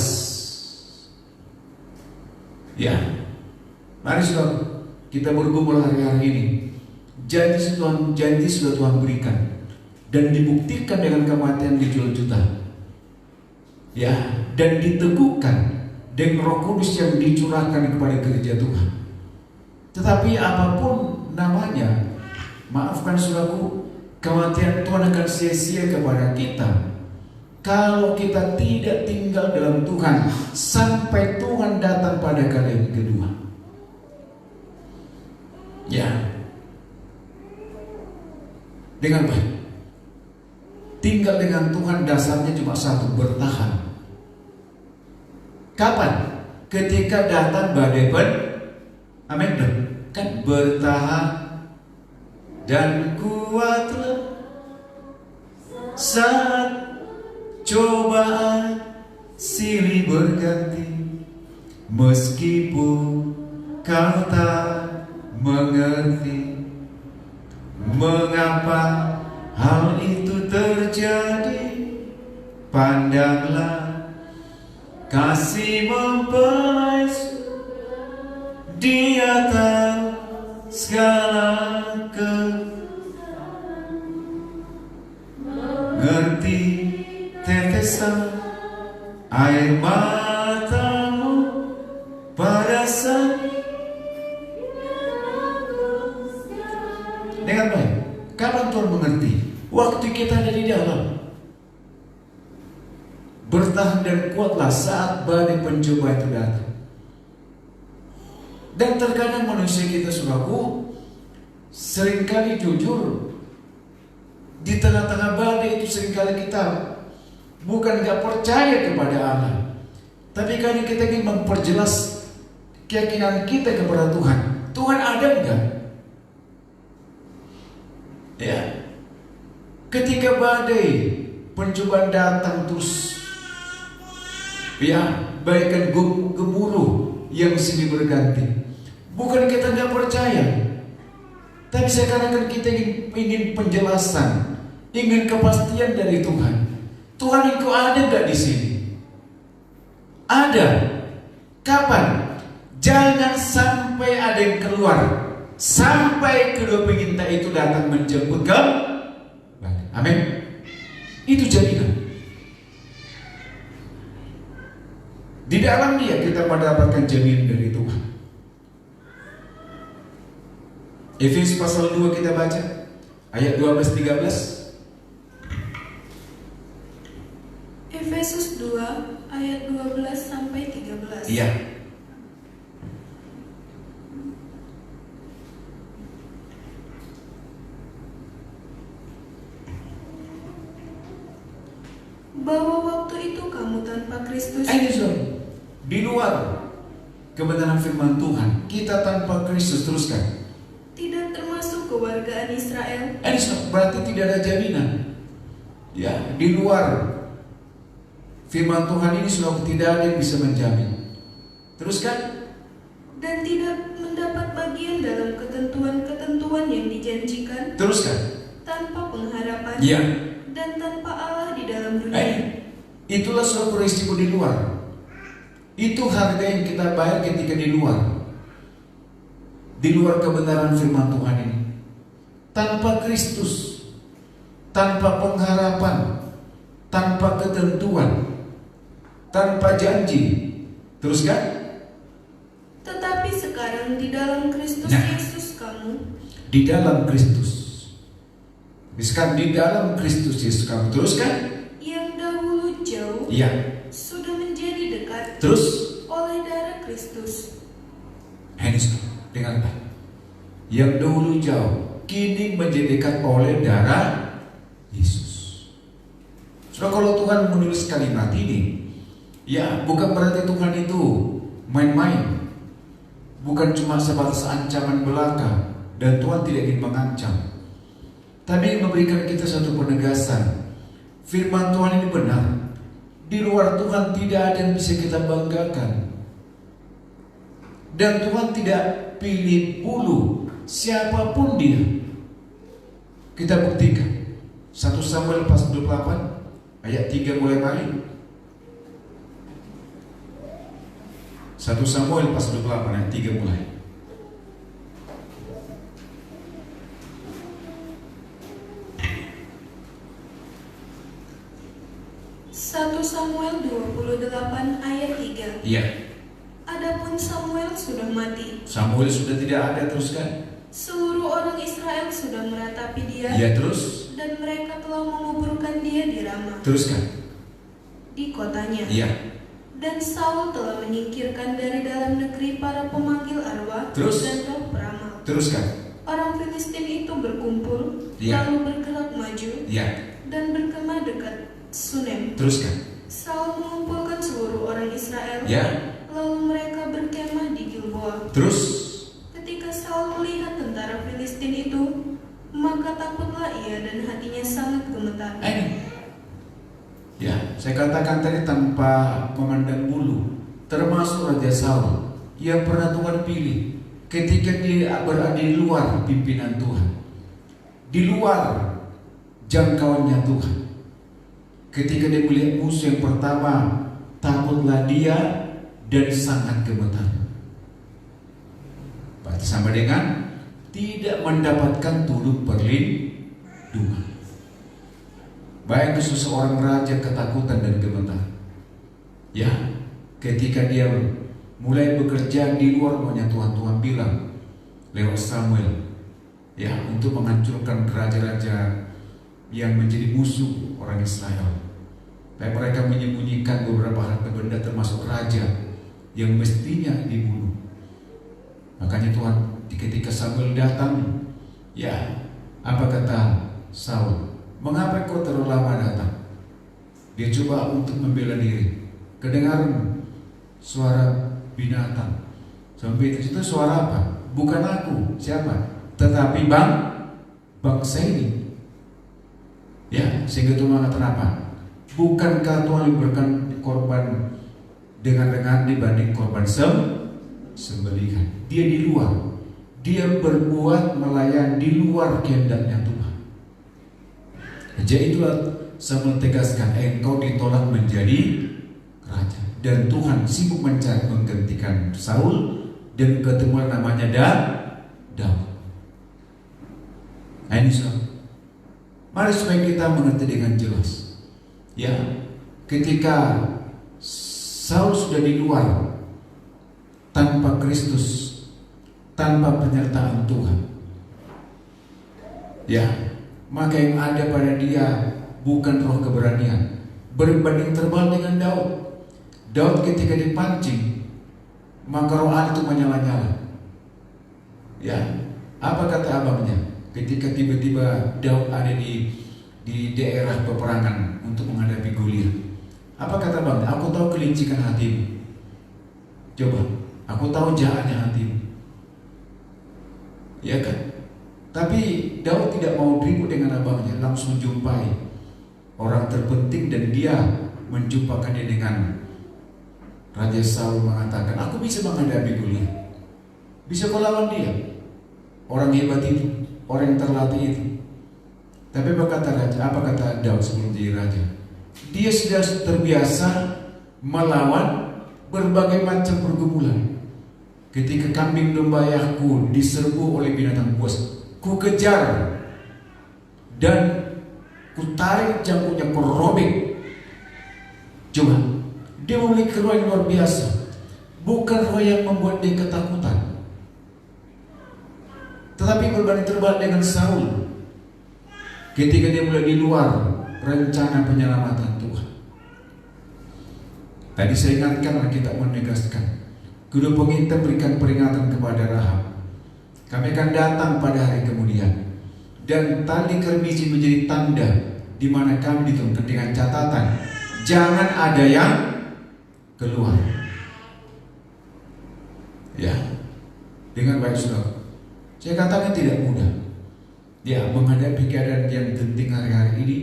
Ya, mari saudara, kita bergumul hari-hari ini. Janji sudah Tuhan berikan dan dibuktikan dengan kematian dijual juta. Ya, dan diteguhkan dengan Roh Kudus yang dicurahkan kepada gereja Tuhan. Tetapi apapun namanya, maafkan saudaraku, kematian Tuhan akan sia-sia kepada kita kalau kita tidak tinggal dalam Tuhan sampai Tuhan datang pada kali yang kedua. Ya, dengan baik. tinggal dengan Tuhan dasarnya cuma satu, bertahan. Kapan? Ketika datang badai amin, kan bertahan dan kuatlah saat cobaan silih berganti, meskipun kau tak mengerti mengapa hal itu terjadi. Pandanglah kasih mempelai di atas segala ngerti tetesan air matamu pada saat. Dengan baik, kapan Tuhan mengerti? Waktu kita ada di dalam. Bertahan dan kuatlah saat badai pencobaan itu datang. Dan terkadang manusia kita, saudaraku, seringkali jujur, di tengah-tengah badai itu seringkali kita bukan gak percaya kepada Allah, tapi kadang kita ingin memperjelas keyakinan kita kepada Tuhan. Tuhan ada enggak? Ya, ketika badai pencobaan datang terus, ya, bagaikan gemuruh yang silih berganti. Bukan kita nggak percaya, tapi sekarang kita ingin penjelasan, ingin kepastian dari Tuhan. Tuhan, Engkau ada nggak di sini? Ada. Kapan? Jangan sampai ada yang keluar, sampai kedua pengintai itu datang menjemput kamu. Amin. Itu jaminan. Di dalam Dia kita mendapatkan jaminan dari Tuhan. Efesus pasal 2 kita baca ayat 12-13. Efesus 2 ayat 12 sampai 13. Iya. Bahwa waktu itu kamu tanpa Kristus. Di luar kebenaran firman Tuhan, kita tanpa Kristus. Teruskan. Tidak termasuk kewargaan Israel. Berarti tidak ada jaminan. Ya, di luar firman Tuhan ini sudah tidak ada yang bisa menjamin. Teruskan. Dan tidak mendapat bagian dalam ketentuan-ketentuan yang dijanjikan. Teruskan. Tanpa pengharapan. Ya. Dan tanpa Allah di dalam dunia. Itulah suatu risiko di luar. Itu harga yang kita bayar ketika di luar. Di luar kebenaran firman Tuhan ini. Tanpa Kristus, tanpa pengharapan, tanpa ketentuan, tanpa janji. Teruskan. Tetapi sekarang di dalam Kristus Yesus kamu. Di dalam Kristus. Sekarang di dalam Kristus Yesus kamu. Teruskan. Yang dahulu jauh. Iya. Sudah menjadi dekat. Terus. Oleh darah Kristus. Dengan apa? Yang dahulu jauh, kini menjadi dekat oleh darah Yesus. Sudah, kalau Tuhan menulis kalimat ini, ya bukan berarti Tuhan itu main-main. Bukan cuma sebatas ancaman belaka, dan Tuhan tidak ingin mengancam, tapi ingin memberikan kita satu penegasan. Firman Tuhan ini benar. Di luar Tuhan tidak ada yang bisa kita banggakan. Dan Tuhan tidak pilih bulu siapapun dia. Kita buktikan 1 Samuel pasal 28 ayat 3 mulai mari. 1 Samuel pasal 28 ayat 3 mulai. Satu Samuel 28 ayat 3. Iya. Adapun Samuel sudah mati. Samuel sudah tidak ada. Teruskan. Seluruh orang Israel sudah meratapi dia. Iya, terus. Dan mereka telah menguburkan dia di Ramah. Teruskan. Di kotanya. Iya. Dan Saul telah menyingkirkan dari dalam negeri para pemanggil arwah. Terus. Dan roh peramal. Teruskan. Orang Filistin itu berkumpul. Iya. Lalu bergerak maju. Iya. dan berkemah dekat Sunem. Teruskan. Saul mengumpulkan seluruh orang Israel, Ya. lalu mereka berkemah di Gilboa. Terus. Ketika Saul melihat tentara Filistin itu, maka takutlah ia dan hatinya sangat gemetar. Ini. Ya, saya katakan tadi tanpa memandang bulu, termasuk Raja Saul yang pernah Tuhan pilih ketika dia berada di luar pimpinan Tuhan, di luar jangkauannya Tuhan. Ketika dia melihat musuh yang pertama, takutlah dia dan sangat gemetar. Berarti sama dengan tidak mendapatkan turut perlindungan. Baik seseorang raja ketakutan dan gemetar. Ya, ketika dia mulai bekerja di luar maunya Tuhan, Tuhan bilang lewat Samuel, ya, untuk menghancurkan raja-raja yang menjadi musuh orang Israel. Dan mereka menyembunyikan beberapa harta benda termasuk raja yang mestinya dibunuh. Makanya Tuhan ketika Samuel datang, ya, apa kata Saul? Mengapa kau terlalu lama datang? Dia coba untuk membela diri. Kedengaran suara binatang. Sampai itu suara apa? Bukan aku, siapa? Tetapi bangsa ini. Ya, sehingga Tuhan mengatakan apa? Bukankah Tuhan memberikan korban dengan dibanding korban sembelihan? Dia di luar, dia berbuat melayani di luar kehendaknya Tuhan. Jadi itulah Samuel tegaskan, engkau ditolak menjadi raja, dan Tuhan sibuk mencari menggantikan Saul, dan ketemu namanya Daud. Nah ini mari supaya kita mengerti dengan jelas. Ya, ketika Saul sudah di luar tanpa Kristus, tanpa penyertaan Tuhan, ya, maka yang ada pada dia bukan roh keberanian. Berbanding terbalik dengan Daud. Daud ketika dipancing, maka roh Allah itu menyala-nyala. Ya, apa kata abangnya? Ketika tiba-tiba Daud ada di daerah peperangan untuk menghadapi Goliat, apa kata bang? Aku tahu kelicikan hatimu. Coba, aku tahu jahatnya hatimu. Ya kan? Tapi Daud tidak mau ribut dengan abangnya, langsung jumpai orang terpenting, dan dia menjumpakan dia dengan Raja Saul, mengatakan, aku bisa menghadapi Goliat. Bisa kau lawan dia? Orang hebat itu, orang yang terlatih itu. Tapi apa kata Daud sebelum jadi raja? Dia sudah terbiasa melawan berbagai macam pergumulan. Ketika kambing dombayaku diserbu oleh binatang buas, ku kejar dan ku tarik jangkutnya, ku robek. Coba, dia memiliki roh yang luar biasa. Bukan roh yang membuat dia ketakutan, tetapi berbanding terbalik dengan Saul. Ketika dia mulai di luar rencana penyelamatan Tuhan. Tadi saya ingatkan, kita menegaskan, kedua pengintai berikan peringatan kepada Rahab, kami akan datang pada hari kemudian, dan tali kermisi menjadi tanda di mana kami dituntut, dengan catatan jangan ada yang keluar. Ya, dengan baik saudara. Saya katakan tidak mudah. Ya, menghadapi keadaan yang genting hari-hari ini,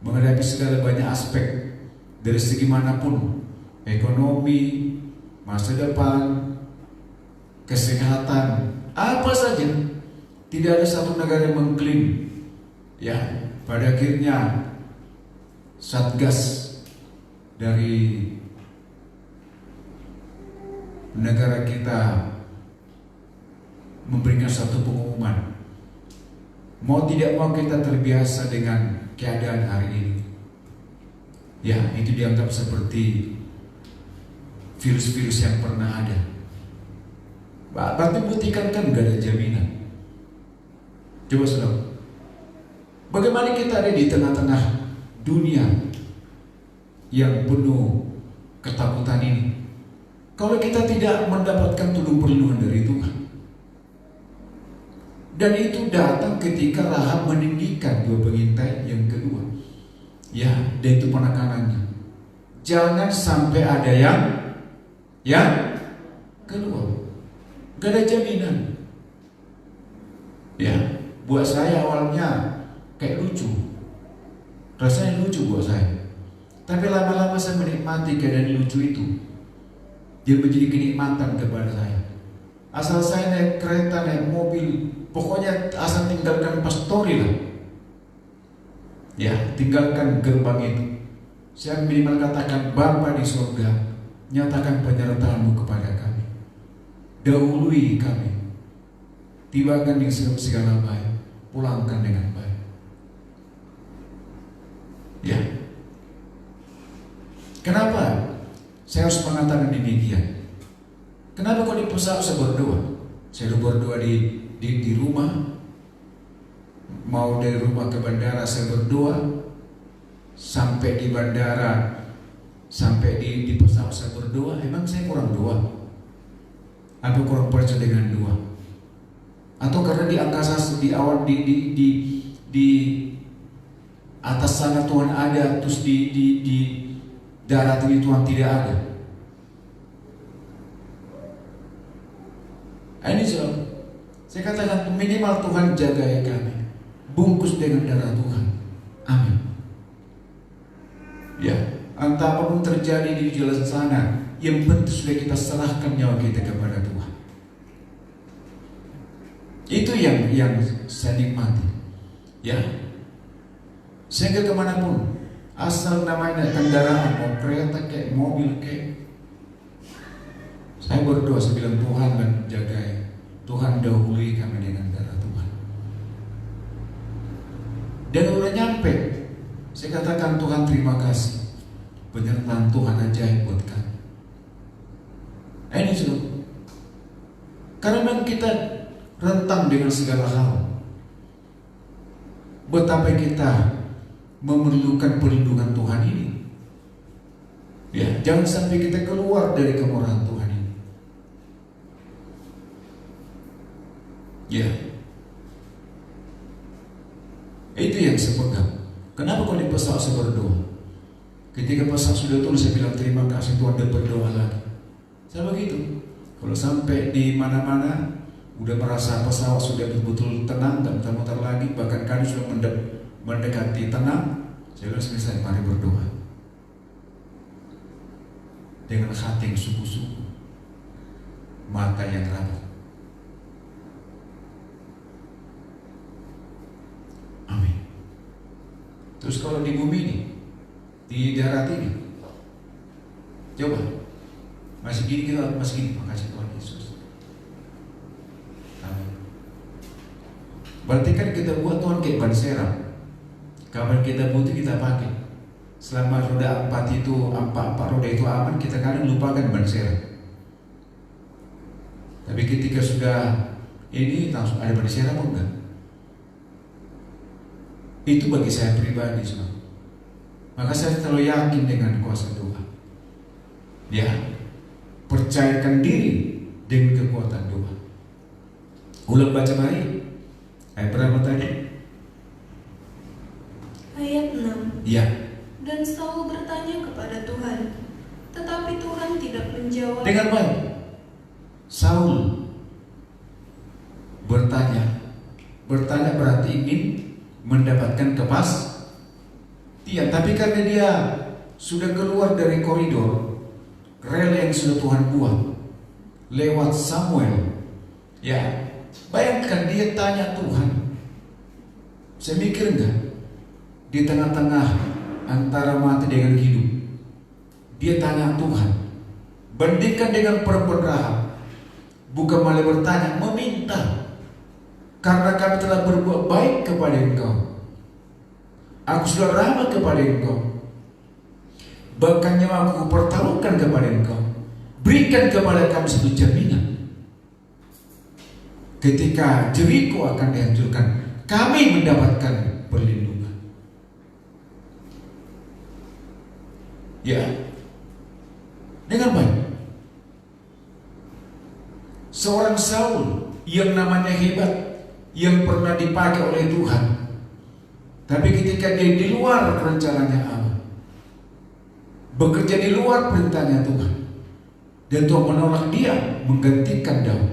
menghadapi segala banyak aspek dari segi manapun, ekonomi, masa depan, kesehatan, apa saja. Tidak ada satu negara yang mengklaim. Ya, pada akhirnya Satgas dari negara kita memberikan satu pengumuman. Mau tidak mau kita terbiasa dengan keadaan hari ini. Ya, itu dianggap seperti virus-virus yang pernah ada. Berarti buktikan kan gak ada jaminan. Coba saudara, bagaimana kita ada di tengah-tengah dunia yang penuh ketakutan ini, kalau kita tidak mendapatkan tulung perlindungan dari Tuhan? Dan itu datang ketika Rahab meninggikan dua pengintai yang kedua. Ya, dan itu penekanannya. Jangan sampai ada yang keluar. Gak ada jaminan. Ya, buat saya awalnya kayak lucu. Rasanya lucu buat saya. Tapi lama-lama saya menikmati keadaan lucu itu. Dia menjadi kenikmatan kepada saya. Asal saya naik kereta, naik mobil, pokoknya asal tinggalkan pastori lah. Ya, tinggalkan gerbang itu. Saya minimal katakan, Bapa di surga, nyatakan penyertaan-Mu kepada kami. Dahului kami. Tibakan dengan segala baik, pulangkan dengan baik. Ya. Kenapa saya harus mengatakan demikian? Kenapa kok di pesawat saya berdoa? Saya berdoa di rumah. Mau dari rumah ke bandara saya berdoa, sampai di bandara, sampai di pesawat saya berdoa. Emang saya kurang doa? Atau kurang percaya dengan doa? Atau karena di angkasa, di awal, di atas sana Tuhan ada, terus di darat ini Tuhan tidak ada? Ini saya katakan minimal Tuhan jaga kami, bungkus dengan darah Tuhan. Amin. Ya, entah apapun terjadi di jalan sana, yang penting sudah kita serahkan nyawa kita kepada Tuhan. Itu yang saya nikmati. Ya, sehingga kemanapun, asal namanya kendaraan, mau kereta kayak mobil kayak, saya berdoa, saya bilang Tuhan dan jagai, Tuhan dahului kami dengan darah Tuhan. Dan udah nyampe, saya katakan Tuhan terima kasih, penyertaan Tuhan ajaib buat kami. Ini sudah, karena memang kita rentang dengan segala hal. Betapa kita memerlukan perlindungan Tuhan ini. Ya, jangan sampai kita keluar dari kemurahan Tuhan ini. Ya, itu yang saya pegang. Kenapa kalau di pesawat saya berdoa? Ketika pesawat sudah turun saya bilang terima kasih Tuhan, dan berdoa lagi. Saya begitu. Kalau sampai di mana-mana udah merasa pesawat sudah betul-betul tenang, dan muter-muter lagi, bahkan kami sudah mendekati tenang, saya bilang selesai, mari berdoa dengan hati yang sungguh-sungguh, mata yang rapat. Amin. Terus kalau di bumi ini, di darat ini, coba masih gini kita, masih gini, makasih Tuhan Yesus. Amin. Berarti kan kita buat Tuhan kayak ban serap. Kapan kita butuh kita pakai. Selama roda empat roda itu aman, kita kadang lupakan ban serap. Tapi ketika sudah ini langsung ada ban serap enggak? Itu bagi saya pribadi semua. Maka saya terlalu yakin dengan kuasa doa. Ya, percayakan diri dengan kekuatan doa. Ulang baca mari. Ayat berapa tadi? Ayat 6. Ya. Dan Saul bertanya kepada Tuhan, tetapi Tuhan tidak menjawab. Dengar baik. Saul bertanya berarti ingin mendapatkan kepastian, tapi karena dia sudah keluar dari koridor rel yang sudah Tuhan buat lewat Samuel, ya, bayangkan dia tanya Tuhan. Saya mikir enggak, di tengah-tengah antara mati dengan hidup, dia tanya Tuhan. Bandingkan dengan perempuan Rahab, bukan malah bertanya, meminta, karena kami telah berbuat baik kepada engkau, aku sudah ramah kepada engkau, bahkan nyawa aku pertaruhkan kepada engkau, berikan kepada kami satu jaminan. Ketika Jeriko akan dihancurkan, kami mendapatkan perlindungan. Ya, dengan baik. Seorang Saul yang namanya hebat, yang pernah dipakai oleh Tuhan, Tapi ketika dia di luar rencananya Allah, bekerja di luar perintahnya Tuhan, dan Tuhan menolak dia, menggantikan Daud.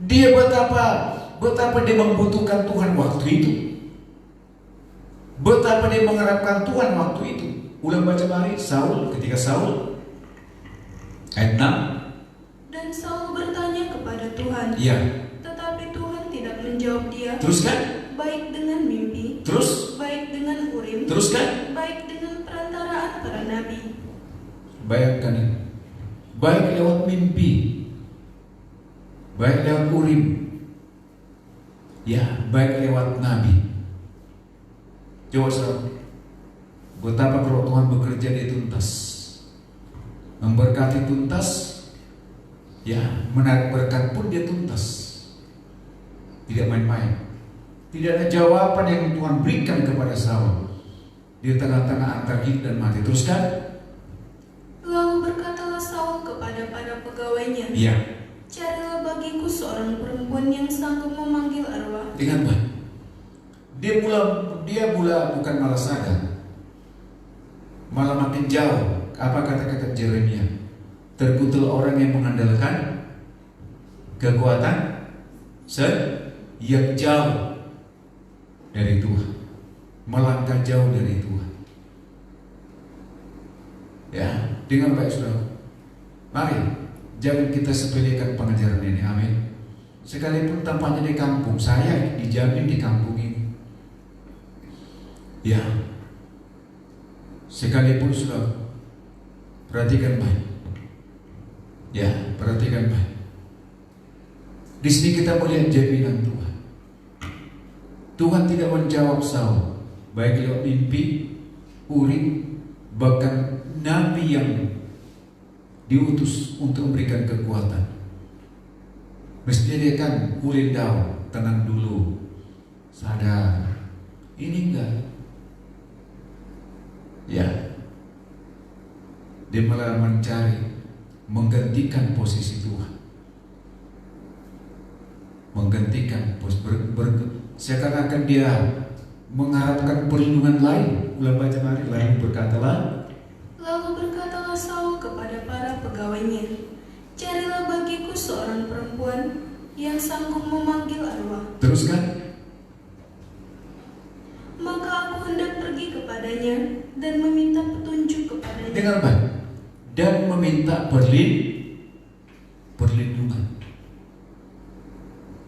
Dia betapa dia membutuhkan Tuhan waktu itu. Betapa dia mengharapkan Tuhan waktu itu. Ulang baca mari, ketika Saul ayat 6. Dan Saul bertanya kepada Tuhan. Iya. Tetapi Tuhan tidak menjawab dia. Teruskan. Baik dengan mimpi. Terus. Baik dengan urim. Teruskan. Baik dengan perantaraan para nabi. Bayangkan ini. Baik lewat mimpi. Baik lewat urim. Ya, baik lewat nabi. Coba saudara, betapa kalau Tuhan bekerja dia tuntas, memberkati tuntas, ya menarik berkat pun dia tuntas, tidak main-main. Tidak ada jawaban yang Tuhan berikan kepada Saul di tengah-tengah antara hidup dan mati. Teruskan. Lalu berkatalah Saul kepada para pegawainya, Iya. carilah bagiku seorang perempuan yang sanggup memanggil arwah. Dengan baik. Dia mula bukan malah sadar, malah makin jauh. Apa kata-kata Yeremia? Terkutul orang yang mengandalkan kekuatan yang jauh dari Tuhan, melangkah jauh dari Tuhan. Ya, dengan baik saudara. Mari, jangan kita sepelekan pengajaran ini. Amin. Sekalipun tampaknya di kampung, saya dijamin di kampung ini. Ya, sekalipun sudah, perhatikan baik. Ya, perhatikan baik. Di sini kita melihat jaminan Tuhan. Tuhan tidak menjawab Saul, baik lewat mimpi, urim, bahkan nabi yang diutus untuk memberikan kekuatan. Mestinya dia kan urin Daud, tenang dulu, sadar. Ini enggak. Ya, dia malah mencari, menggantikan posisi Tuhan, menggantikan seakan-akan dia mengharapkan perlindungan lain. Ulang baca mari, lain berkatalah. Lalu berkatalah Saul kepada para pegawainya, carilah bagiku seorang perempuan yang sanggup memanggil arwah. Teruskan. Maka aku hendak pergi kepadanya dan meminta petunjuk kepadanya. Dengar baik. Dan meminta perlindungan.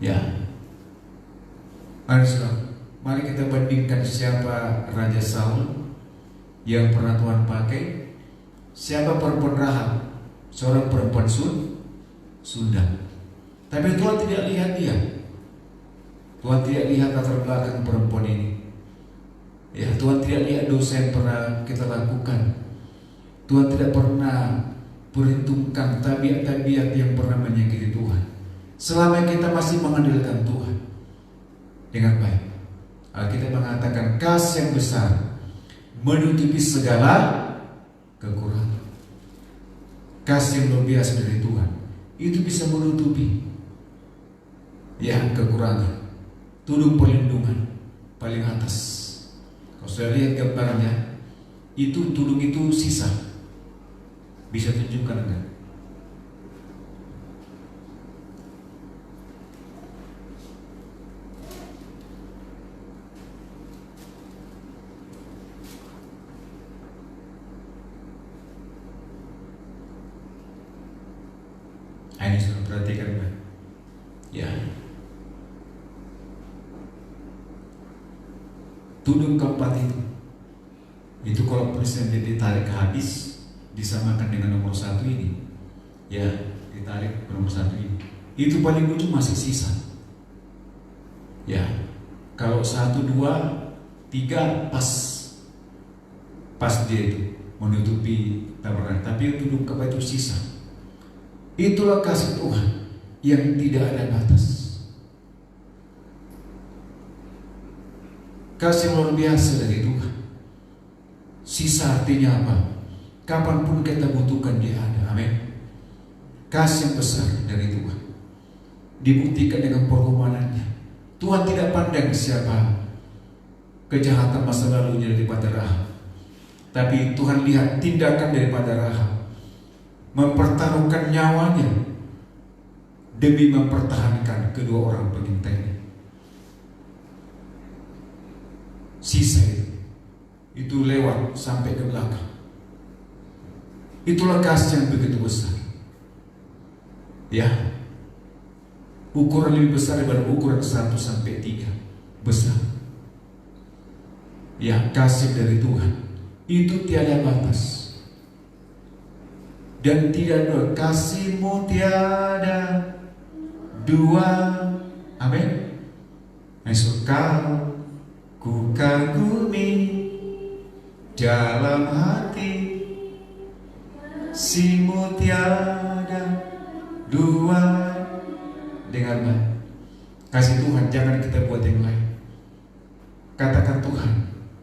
Ya. Mari kita bandingkan siapa Raja Saul yang pernah Tuhan pakai, siapa perempuan Rahab, seorang perempuan Sunda. Tapi Tuhan tidak lihat dia. Tuhan tidak lihat latar belakang perempuan ini. Ya, Tuhan tidak lihat dosa yang pernah kita lakukan. Tuhan tidak pernah perhitungkan tabiat-tabiat yang pernah menyakiti Tuhan. Selama kita masih mengandalkan Tuhan dengan baik, Alkitab mengatakan kasih yang besar menutupi segala kekurangan. Kasih yang luar biasa dari Tuhan itu bisa menutupi ya kekurangan. Tudung perlindungan paling atas. Kalau sudah lihat gambarnya, itu tudung itu sisa. Bisa tunjukkan enggak? Ini sudah perhatikan kan? Ya. Tudung keempat itu kalau presiden ditarik habis disamakan dengan nomor 1 ini. Ya, ditarik ke nomor 1 ini. Itu paling ujung masih sisa. Ya. Kalau 1, 2, 3 pas dia itu menutupi tabernakel, tapi tudung keempat itu sisa. Itulah kasih Tuhan yang tidak ada batas. Kasih luar biasa dari Tuhan. Sisa artinya apa? Kapanpun kita butuhkan dia ada. Amin. Kasih yang besar dari Tuhan dibuktikan dengan pengorbanannya. Tuhan tidak pandang siapa kejahatan masa lalunya daripada Rahab. Tapi Tuhan lihat tindakan daripada Rahab, mempertaruhkan nyawanya demi mempertahankan kedua orang pengintainya. Sisa itu lewat sampai ke belakang. Itulah kasih yang begitu besar. Ya, ukuran lebih besar daripada ukuran 1 sampai 3. Besar. Ya, kasih dari Tuhan itu tiada batas. Dan tidak ada, kasih-Mu tiada dua. Amin. Kau ku kagumi dalam hati, kasih-Mu tiada dua. Dengarlah, kasih Tuhan jangan kita buat yang lain. Katakan, Tuhan,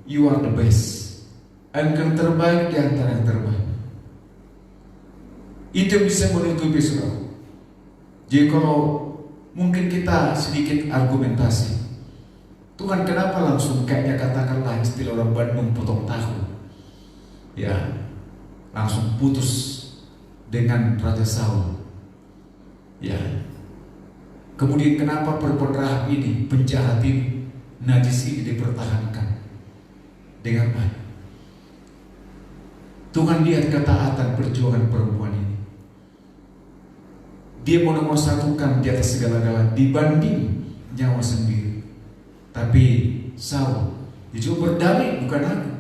You are the best. Engkau terbaik di antara yang terbaik. Itu bisa menutupi saudara. Jadi kalau mungkin kita sedikit argumentasi, Tuhan kenapa langsung kayaknya katakanlah istilah orang Bandung potong tahu, ya, langsung putus dengan Raja Saul, ya. Kemudian kenapa perempuan Rahab ini, penjahat ini, najis ini dipertahankan dengan baik? Tuhan lihat ketaatan perjuangan perempuan ini. Dia mau nomor satukan di atas segala-galanya dibanding nyawa sendiri. Tapi Saul, dia juga berdalih, bukan aku.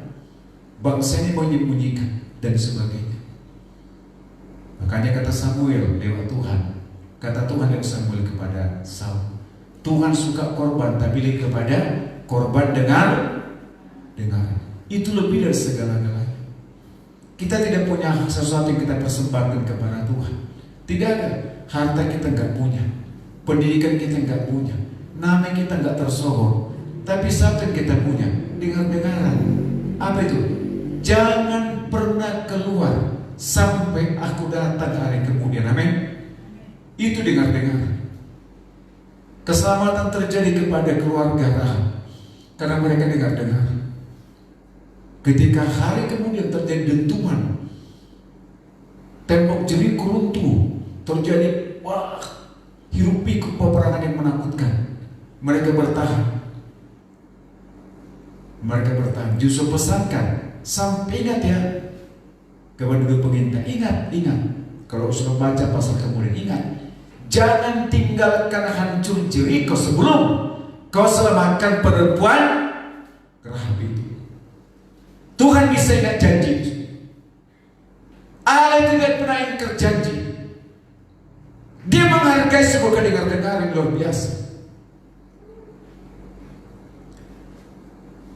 Bangsa ini mau menyembunyikan dan sebagainya. Makanya kata Samuel lewat Tuhan, kata Tuhan lewat Samuel kepada Saul, Tuhan suka korban tapi lebih kepada korban dengar. Itu lebih dari segala-galanya. Kita tidak punya sesuatu yang kita persembahkan kepada Tuhan. Tidak ada. Harta kita nggak punya, pendidikan kita nggak punya, nama kita nggak tersohor. Tapi satu yang kita punya, dengar-dengaran. Apa itu? Jangan pernah keluar sampai aku datang hari kemudian. Amin. Itu dengar-dengaran. Keselamatan terjadi kepada keluarga Rahab karena mereka dengar-dengar. Ketika hari kemudian terjadi dentuman, tembok Jeriko runtuh, terjadi hiruk pikuk peperangan yang menakutkan. Mereka bertahan. Justru pesankan, sampai ingat ya kepada dua pengintai, ingat. Kalau sudah baca pasal kemudian, ingat, jangan tinggalkan hancur Jeriko sebelum kau selamatkan perempuan Rahab itu. Tuhan bisa ingat janji. Allah tidak pernah ingkar janji. Dia menghargai sebuah kedengar-dengar yang luar biasa.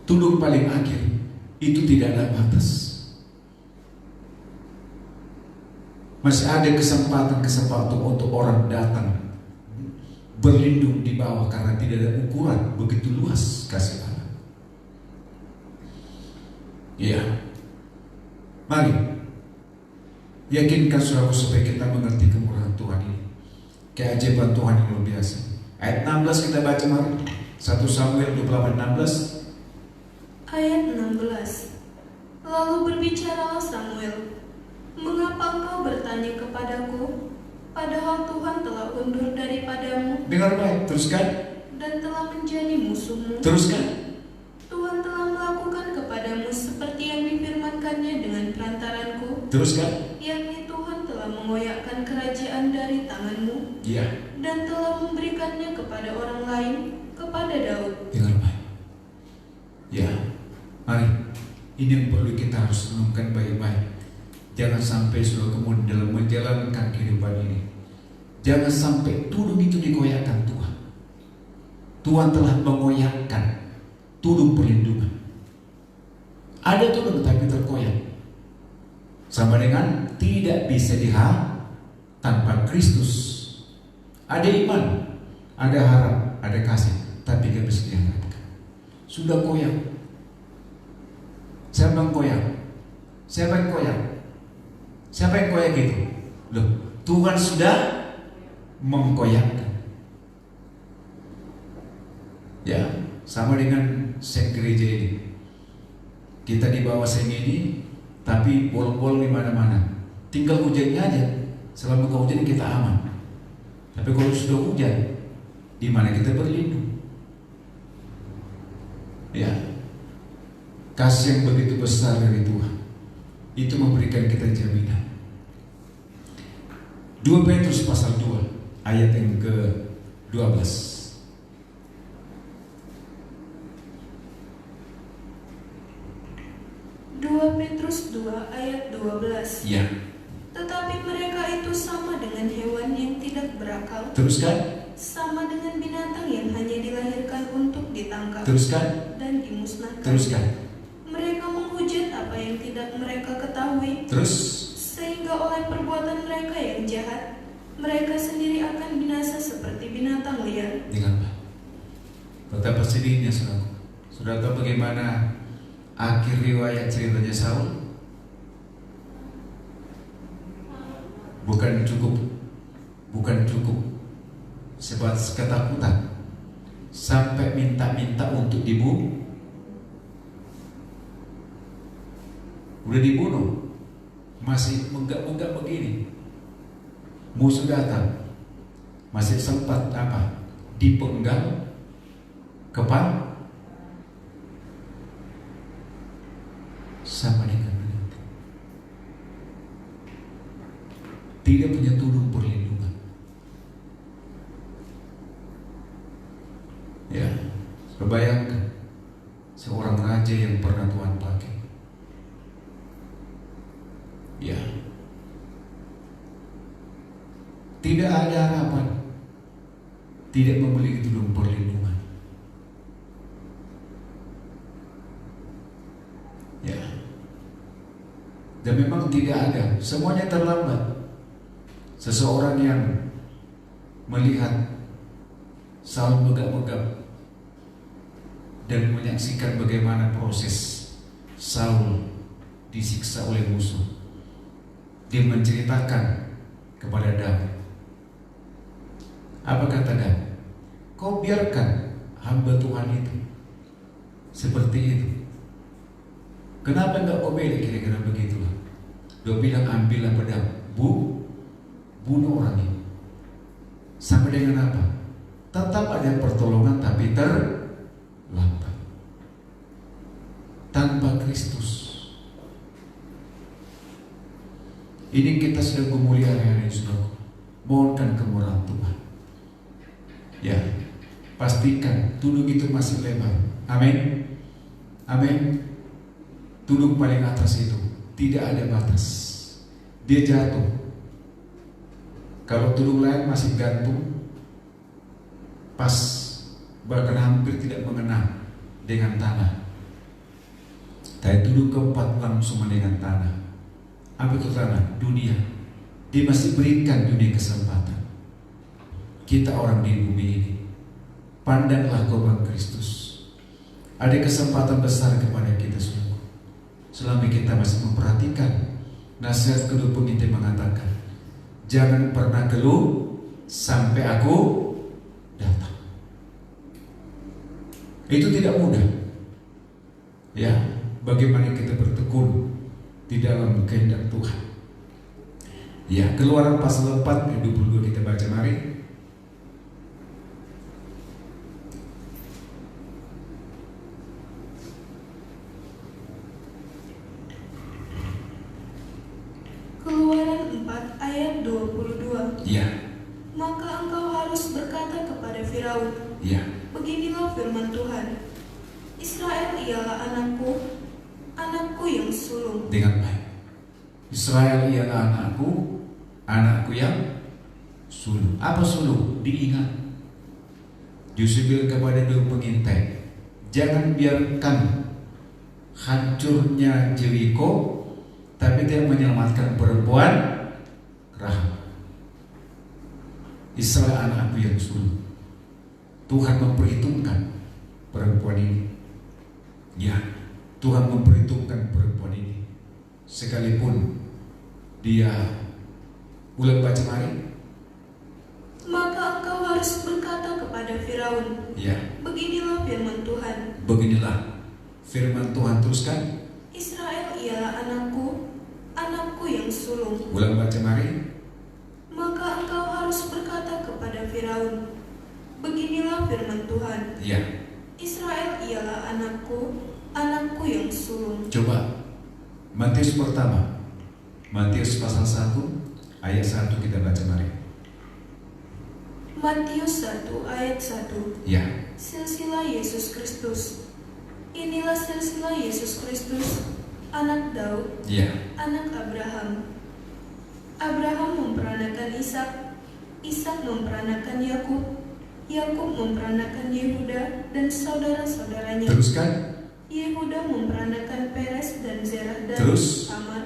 Tudung paling akhir itu tidak ada batas. Masih ada kesempatan untuk orang datang berlindung di bawah karena tidak ada ukuran begitu luas kasih Allah. Iya. Mari yakinkan saudara supaya kita mengerti kemurahan Tuhan ini, keajaiban Tuhan yang luar biasa. Ayat 16 kita baca mari. 1 Samuel 28:16. Ayat 16. Lalu berbicaralah Samuel, mengapa engkau bertanya kepadaku, padahal Tuhan telah undur daripadamu? Dengar baik, teruskan. Dan telah menjadi musuhmu. Teruskan. Tuhan telah melakukan kepadamu seperti yang difirmankannya dengan perantaranku. Teruskan. Yakni Tuhan telah mengoyakkan kerajaan dari tanganmu. Iya. Dan telah memberikannya kepada orang lain, kepada Daud. Dengar baik. Ya, mari. Ini yang perlu kita harus renungkan baik-baik. Jangan sampai sudah kemudian dalam menjalankan kehidupan ini, jangan sampai tudung itu digoyahkan Tuhan. Tuhan telah mengoyakkan tudung perlindungan. Ada tudung tapi terkoyak. Sama dengan tidak bisa dihal tanpa Kristus. Ada iman, ada harap, ada kasih, tapi tidak bisa diharapkan. Sudah koyak. Siapa yang koyak? Siapa yang koyak? Siapa yang koyak gitu? Loh, Tuhan sudah mengkoyakkan. Ya, Sama dengan seng gereja ini. Kita di bawah seng ini, tapi bolong-bolong di mana-mana. Tinggal hujannya aja. Selama kau hujan kita aman. Tapi kalau sudah hujan, di mana kita berlindung? Ya, kasih yang begitu besar dari Tuhan itu memberikan kita jaminan. 2 Petrus pasal 2 ayat yang ke-12. 2 Petrus 2 ayat 12. Ya. Tetapi mereka itu sama dengan hewan yang tidak berakal. Teruskan. Sama dengan binatang yang hanya dilahirkan untuk ditangkap. Teruskan. Dan dimusnahkan. Teruskan. Mereka menghujat apa yang tidak mereka ketahui. Terus. Sehingga oleh perbuatan mereka yang jahat, mereka sendiri akan binasa seperti binatang liar. Dengar, betapa sedihnya saudara. Saudara tahu bagaimana akhir riwayat ceritanya Saul? Bukan cukup sebatas ketakutan, sampai minta-minta untuk dibunuh. Udah dibunuh, masih menggak-menggak begini. Musuh datang, masih sempat dipenggal kepala. Sama dengan binatang, tidak punya tudung perlindungan. Ya, bayangkan seorang raja yang pernah Tuhan pakai. Ya, tidak ada harapan, tidak memiliki tudung perlindungan. Ya, dan memang tidak ada, semuanya terlambat. Seseorang yang melihat Saul megap-megap dan menyaksikan bagaimana proses Saul disiksa oleh musuh, dia menceritakan kepada Daud. Apa kata Daud? Kau biarkan hamba Tuhan itu seperti itu. Kenapa enggak kau bela? Kira-kira begitulah. Dia bilang, ambillah pedang, bunuh orang ini. Sampai dengan apa? Tetap ada pertolongan tapi terlambat. Tanpa Kristus. Ini kita sedang memuliakan hari ini, saudara. Mohonkan kemurahan Tuhan. Ya, pastikan tudung itu masih lebar. Amin. Amin. Tudung paling atas itu tidak ada batas. Dia jatuh. Kalau tudung lain masih gantung, pas, bahkan hampir tidak mengenal dengan tanah. Tapi tudung keempat langsung dengan tanah. Apa itu tanah? Dunia. Dia masih berikan dunia kesempatan. Kita orang di bumi ini, pandanglah korban Kristus. Ada kesempatan besar kepada kita semua. Selama kita masih memperhatikan nasihat kedua pengintai mengatakan, jangan pernah keluh sampai aku datang. Itu tidak mudah. Ya, bagaimana kita bertekun di dalam kehendak Tuhan. Ya, Keluaran pasal 4 ayat 22 kita baca mari. Keluaran 4 ayat 22. Ya. Maka engkau harus berkata kepada Firaun, Ya. beginilah firman Tuhan, Israel ialah anakku, anakku yang sulung. Dengan baik. Israel ialah anakku, anakku yang sulung. Apa sulung? Diingat. Yusuf bilang kepada dua pengintai, jangan biarkan hancurnya Jericho, tapi dia menyelamatkan perempuan Rahab. Israel anakku yang sulung. Tuhan memperhitungkan perempuan ini. Ya, Tuhan memperhitungkan perempuan ini. Sekalipun dia, ulang baca mari. Maka engkau harus berkata kepada kepada Firaun, Ya, beginilah firman Tuhan. beginilah firman Tuhan. Teruskan. Israel ialah anakku, anakku yang sulung. Ulang baca mari. Maka engkau harus berkata kepada Firaun, beginilah firman Tuhan. Ya, Israel ialah anakku, anakku yang sulung. coba Matius pertama, Matius pasal 1 ayat 1 kita baca mari. Matius 1 ayat 1. Ya, Silsilah Yesus Kristus. Inilah silsilah Yesus Kristus, anak Daud, ya, anak Abraham. Abraham memperanakan Ishak, Ishak memperanakan Yakub, Yakub memperanakan Yehuda dan saudara-saudaranya. teruskan. Yehuda memperanakan Peres dan Zerah dan Terus. Tamar.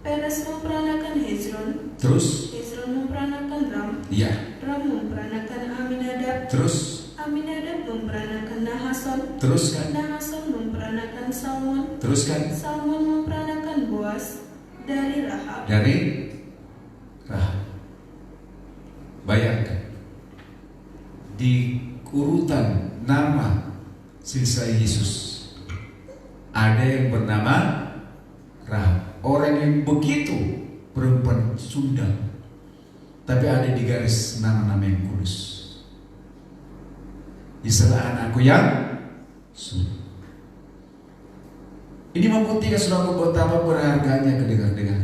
Peres memperanakan Hezron, Terus. Hezron memperanakan Ram, Ya, Ram memperanakan Aminadab, terus. Aminadab memperanakan Nahason, Teruskan. Nahason memperanakan Salmon, Teruskan. Salmon memperanakan Boas dari Rahab. Dari Rahab. Bayangkan di urutan nama silsilah Yesus ada yang bernama Rahab, orang yang begitu perempuan Sunda, tapi ada di garis nama-nama yang kudus. Israel anakku yang sulung. Ini membuktikan saudara betapa berharganya kedengar-dengar.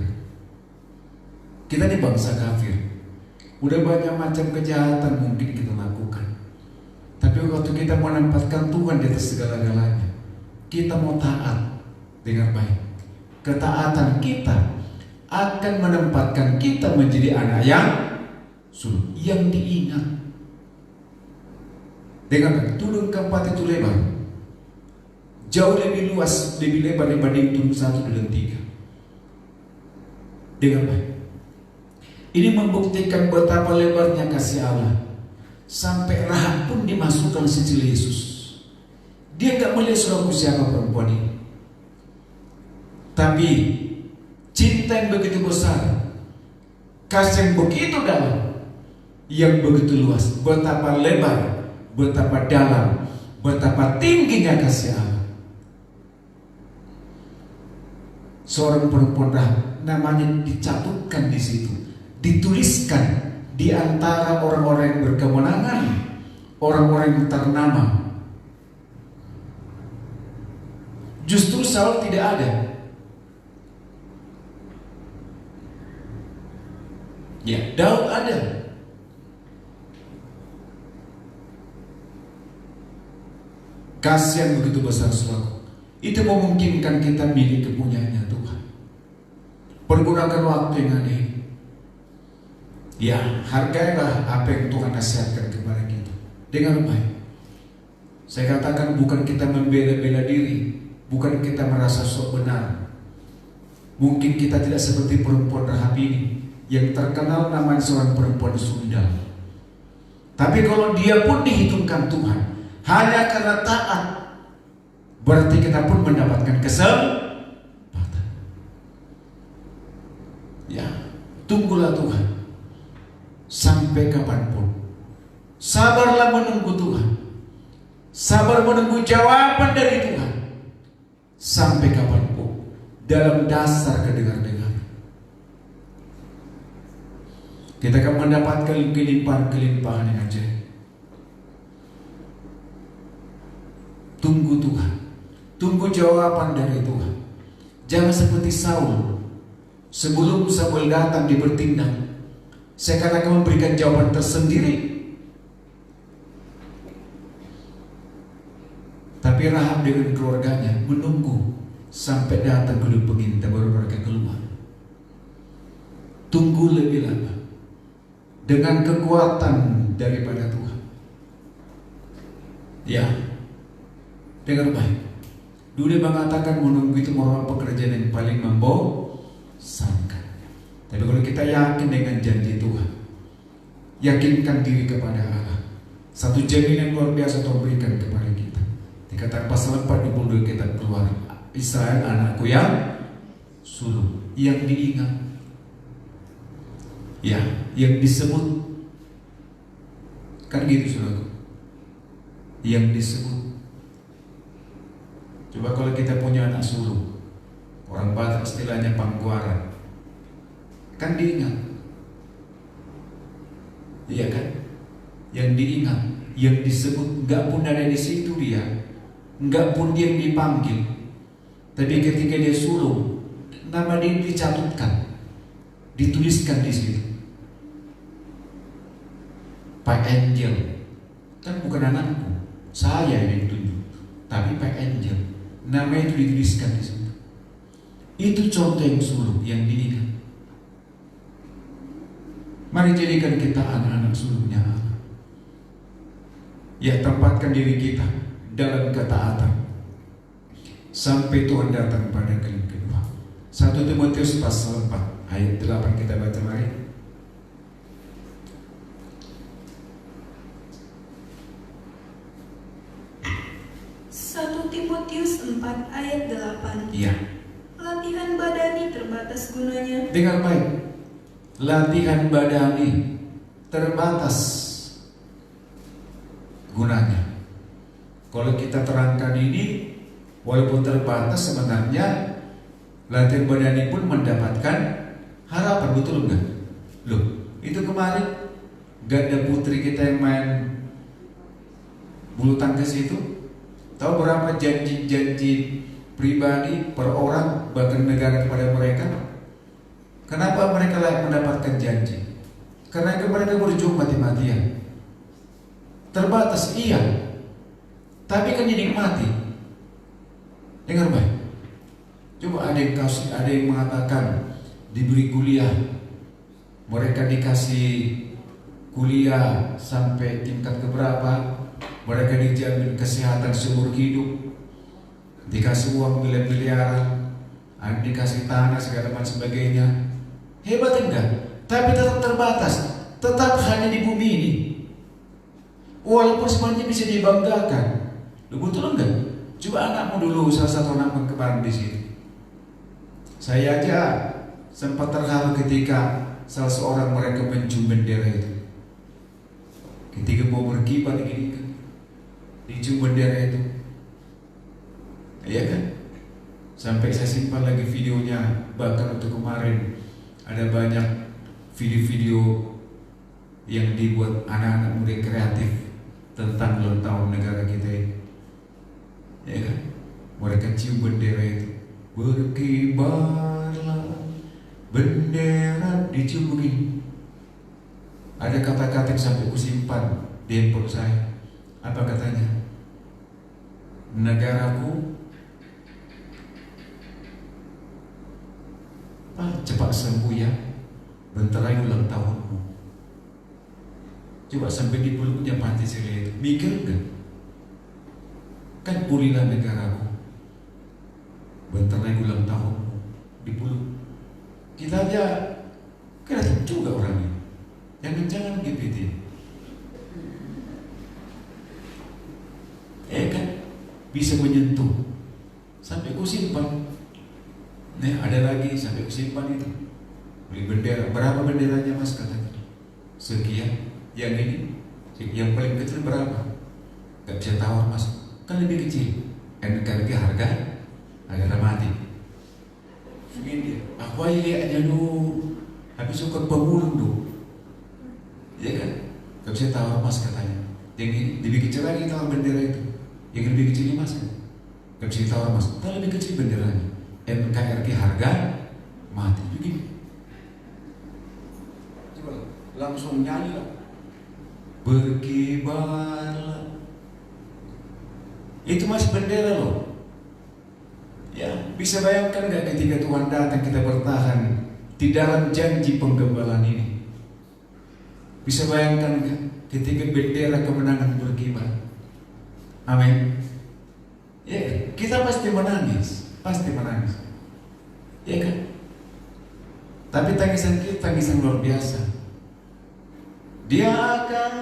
Kita ini bangsa kafir. Udah banyak macam kejahatan mungkin kita lakukan. Tapi waktu kita menempatkan Tuhan di atas segala-galanya, kita mau taat dengan baik. Ketaatan kita akan menempatkan kita menjadi anak yang sulung, yang diingat. Dengan tudung keempat itu lebar, jauh lebih luas, lebih lebar dibanding tudung 1, 2, 3. Dengan baik. Ini membuktikan betapa lebarnya kasih Allah. Sampai Rahab pun dimasukkan silsilah Yesus. Dia gak melihat saudaraku siapa perempuan ini, tapi cinta yang begitu besar, kasih yang begitu dalam, yang begitu luas, betapa lebar, betapa dalam, betapa tingginya kasih Allah. Seorang perempuan Rahab namanya dicatatkan di situ, dituliskan di antara orang-orang yang berkemenangan, orang-orang yang ternama. Justru Saul tidak ada. Ya, Daud ada. Kasih yang begitu besar saudara, itu memungkinkan kita milik kepunyaannya Tuhan. Pergunakan waktu yang ada ini. Ya, hargailah apa yang Tuhan nasihatkan kepada kita dengan baik. Saya katakan bukan kita membela-bela diri, bukan kita merasa sok benar. Mungkin kita tidak seperti perempuan Rahab ini yang terkenal namanya seorang perempuan Sunda. Tapi kalau dia pun dihitungkan Tuhan hanya karena taat, berarti kita pun mendapatkan kesempatan. Ya, tunggulah Tuhan sampai kapanpun. Sabarlah menunggu Tuhan. Sabar menunggu jawaban dari Tuhan sampai kapanpun, dalam dasar kedengar-dengar kita akan mendapatkan kelimpahan-kelimpahan yang ajaib. Tunggu Tuhan, tunggu jawaban dari Tuhan. Jangan seperti Saul, sebelum Samuel datang dia bertindak, saya akan memberikan jawaban tersendiri. Tapi Rahab dengan keluarganya menunggu sampai datang kedua pengintai, baru mereka keluar. Tunggu lebih lama dengan kekuatan daripada Tuhan. Ya, dengar baik. Dulu dia mengatakan menunggu itu merupakan pekerjaan yang paling membosankan. Tapi kalau kita yakin dengan janji Tuhan, yakinkan diri kepada Allah, satu jaminan luar biasa Tuhan berikan kepada kita. Dikatakan pasal 42 kita keluar, Israel anakku yang sulung, yang diingat, ya, yang disebut. Kan gitu saudaraku. yang disebut. Coba kalau kita punya anak sulung, orang Batak istilahnya pangkuaran, kan diingat, iya kan? Yang diingat, yang disebut, nggak pun ada di situ dia, nggak pun dia yang dipanggil, tapi ketika dia sulung, nama dia dicatatkan, dituliskan di situ. Pak Angel, kan bukan anakku, saya yang ditunjuk, tapi Pak Angel, nama itu dituliskan di situ. Itu contoh yang sulung, yang diingat. Mari jadikan kita anak-anak sulungnya Allah. Ya, tempatkan diri kita dalam ketaatan sampai Tuhan datang pada kali kedua. 1 Timotius pasal 4 ayat 8 kita baca mari. Timotius 4 ayat 8. Iya. Latihan badani terbatas gunanya. Dengar baik. Latihan badani terbatas gunanya. Kalau kita terangkan ini, walaupun terbatas, sebenarnya latihan badani pun mendapatkan harapan, betul enggak? Loh, itu kemarin ganda putri kita yang main bulu tangkis itu, tahu berapa janji-janji pribadi per orang bahkan negara kepada mereka? Kenapa mereka layak mendapatkan janji? Karena mereka berjuang mati-matian. Terbatas iya, tapi kan dinikmati. Dengar baik. Coba ada yang mengatakan diberi kuliah, mereka dikasih kuliah sampai tingkat keberapa, mereka dijamin kesehatan seumur hidup, dikasih uang miliar-miliaran, dikasih tanah segala macam sebagainya. Hebat enggak? Tapi tetap terbatas, tetap hanya di bumi ini. Walaupun sebenarnya bisa dibanggakan. Betul enggak? Coba anakmu dulu, salah satu anak kemarin di sini. Saya aja sempat terharu ketika salah seorang mereka mencium bendera itu. Ketika mau berkibar gini kan, dicium bendera itu, iya kan? Sampai saya simpan lagi videonya. Bahkan untuk kemarin ada banyak video-video yang dibuat anak-anak muda kreatif tentang ulang tahun negara kita ini, ya kan? Mereka cium bendera itu, berkibarlah bendera, dicium begini. Ada kata-kata yang sampai kusimpan di handphone saya. Apa katanya? Negaraku, cepat sembuh ya, bentar lagi ulang tahunmu. Coba sampai di peluknya Panti Sile itu, mikir enggak? Kan pulihlah negaraku, bentar lagi ulang tahunmu, dipeluk. Kita aja kreatif juga orangnya. Jangan GPT. Kan bisa menyentuh. Sampai ku simpan. Nih ada lagi sampai ku simpan itu. Beli bendera. Berapa benderanya mas katanya? Sekian. Yang ini, yang paling kecil berapa? Gak bisa tawar mas. Kan lebih kecil. Lagi harga mati. Begini dia. Aku aja lihatnya dulu. Habis suka pemulung dulu. Ya kan? Gak bisa tawar mas katanya. Yang ini lebih kecil lagi tawar bendera itu. Yang lebih kecil ini mas kan? Gak bisa tawar mas. Tapi lebih kecil benderanya. NKRI harga mati. Begini. Coba langsung nyanyi lah. Berkibarlah. Itu masih bendera loh. Ya, bisa bayangkan gak ketika Tuhan datang kita bertahan di dalam janji penggembalaan ini? Bisa bayangkan gak ketika bendera kemenangan berkibar? Amin. Ya, kita pasti menangis, ya kan? Tapi tangisan kita tangisan luar biasa. Dia akan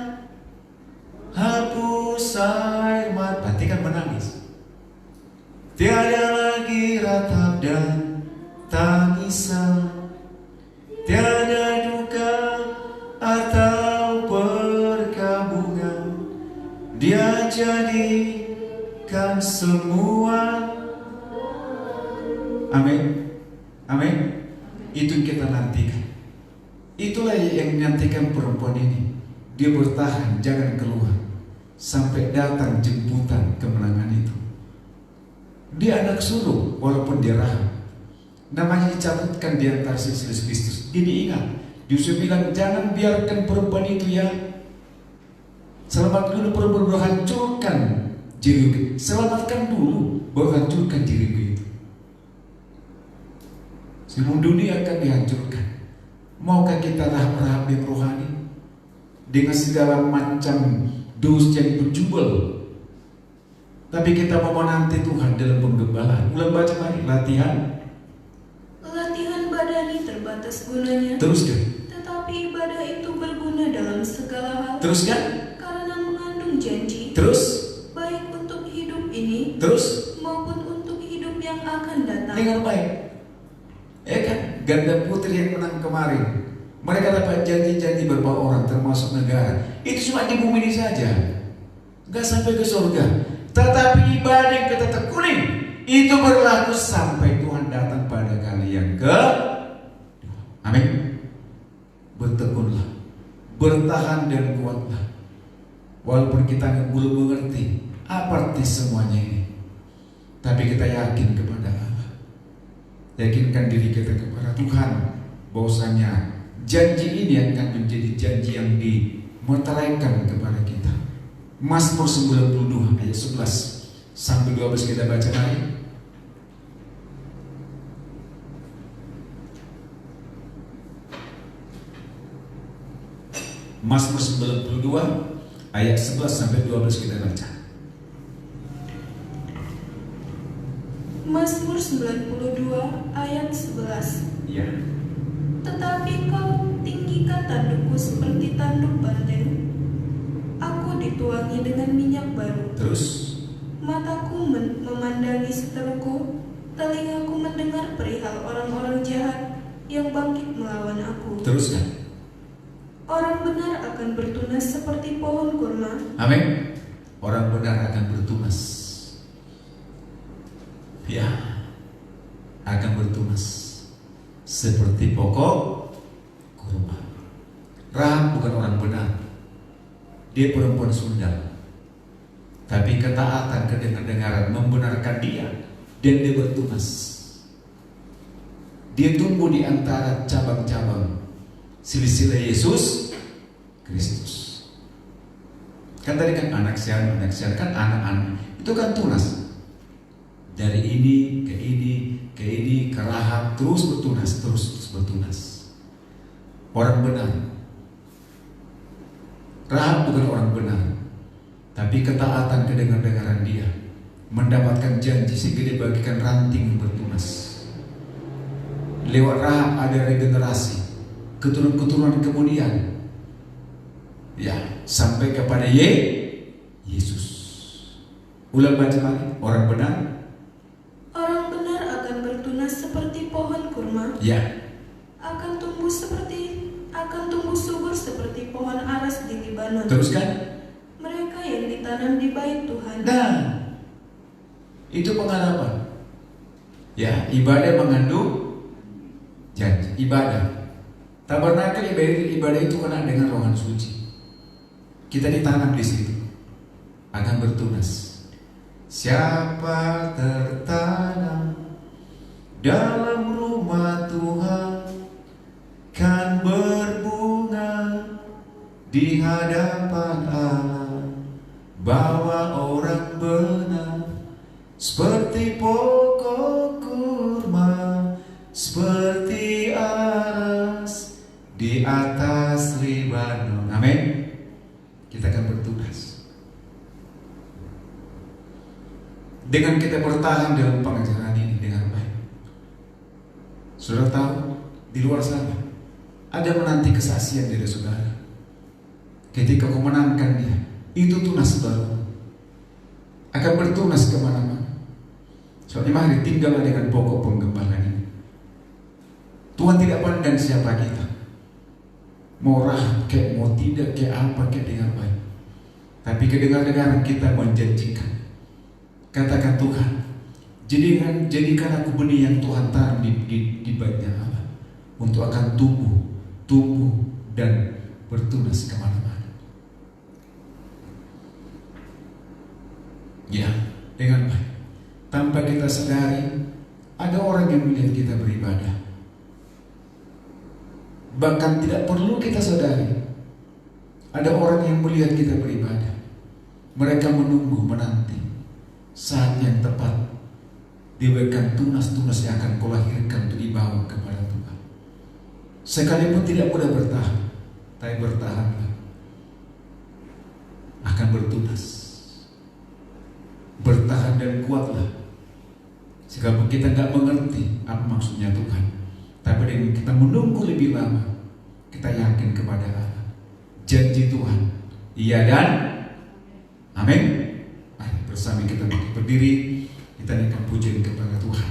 hapus air mata. Berarti kan menangis. Tiada lagi ratap dan tangisan, tiada duka atau perkabungan. Dia jadikan semua. Amin. Amin. Itu kita nantikan. Itulah yang menantikan perempuan ini. Dia bertahan, jangan keluar sampai datang jemputan kemenangan itu. Dia anak sulung, walaupun dia rahab. Namanya dicatatkan di antara silsilah Kristus. Dia diingat. Yusuf bilang, jangan biarkan perempuan itu ya. Selamat dulu perempuan, baru hancurkan diriku. Selamatkan dulu, baru hancurkan diriku itu. Sebelum dunia akan dihancurkan. Maukah kita rahab-rahab yang rohani dengan segala macam dosa yang berjubel, tapi kita mau menanti Tuhan dalam penggembalaan? Ulang baca lagi. Latihan badani terbatas gunanya. Teruskan. Tetapi ibadah itu berguna dalam segala hal. Teruskan. Karena mengandung janji. Terus. Baik untuk hidup ini. Terus. Maupun untuk hidup yang akan datang. Dengan baik. Ya kan? Ganda putri yang menang kemarin, mereka dapat janji-janji beberapa orang termasuk negara. Itu cuma di bumi ini saja, gak sampai ke surga. Tetapi ibadah yang kita tekunin itu berlaku sampai Tuhan datang pada kalian ke. Amin. Bertekunlah, bertahan dan kuatlah. Walaupun kita belum mengerti apa arti semuanya ini, tapi kita yakin kepada Allah. Yakinkan diri kita kepada Tuhan, bahwasanya janji ini akan menjadi janji yang dimeteraikan kepada kita. Mazmur 92 ayat 11 sampai 12 kita baca lagi. Mazmur 92 ayat 11 sampai 12 kita baca. Mazmur 92 ayat 11. Ya. Tetapi kau tinggikan tandukku seperti tanduk banteng. Aku dituangi dengan minyak baru. Terus. Mataku memandangi seteruku, telingaku mendengar perihal orang-orang jahat yang bangkit melawan aku. Teruskan. Orang benar akan bertunas seperti pohon kurma. Amin. Orang benar akan bertunas. Ya, akan bertunas seperti pokok kurma. Rahab bukan orang benar. Dia perempuan sundal. Tapi ketaatan, kedengaran membenarkan dia, dan dia bertunas. Dia tumbuh di antara cabang-cabang silsilah Yesus Kristus. Kan tadi kan anak sian kan anak-anak itu kan tunas. Dari ini ke ini ke ini ke Rahab, terus bertunas, terus bertunas. Orang benar. Rahab bukan orang benar, tapi ketaatan kedengaran dia mendapatkan janji sehingga dia bagikan ranting yang bertunas. Lewat Rahab ada regenerasi, keturunan-keturunan kemudian, ya sampai kepada Yesus. Ulang baca lagi. Orang benar. Orang benar akan bertunas seperti pohon kurma. Ya. Akan tumbuh subur seperti pohon aras di Libanon. Teruskan. Mereka yang ditanam di bait Tuhan. Nah, itu pengharapan. Ya, ibadah mengandung janji. Ibadah. Tabernakel ibadah itu kena dengan rohan suci. Kita ditanam di situ, akan bertunas. Siapa tertanam dalam rumah Tuhan kan berbunga di hadapan Allah. Bawa orang benar seperti pokok kurma, seperti aras di atas Libanon. Amin. Kita akan bertunas. Dengan kita bertahan dalam pengajaran ini dengan baik. Saudara tahu, di luar sana ada menanti kesaksian dari saudara. Ketika kau menangkan dia, itu tunas baru. Akan bertunas kemana-mana. Soalnya mari tinggallah dengan pokok penggembalaan ini. Tuhan tidak pandang siapa kita, mau rahab kayak mau tidak kayak apa kayak dengan baik. tapi kedengar-dengaran kita menjanjikan. Katakan, Tuhan, jadikan aku benih yang Tuhan taruh di baitnya Allah, untuk akan tumbuh dan bertunas kemana-mana. Ya, dengan baik. Tanpa kita sadari, ada orang yang melihat kita beribadah. Bahkan tidak perlu kita sadari, ada orang yang melihat kita beribadah. Mereka menunggu, menanti saat yang tepat, diberikan tunas-tunas yang akan kau lahirkan untuk dibawa kepada Tuhan. Sekalipun tidak mudah bertahan, tapi bertahanlah, akan bertunas. Bertahan dan kuatlah. Sekalipun kita nggak mengerti apa maksudnya Tuhan, tapi dengan kita menunggu lebih lama, kita yakin kepada Allah. Janji Tuhan, iya dan amin. Mari bersama kita berdiri, kita naikkan pujian kepada Tuhan.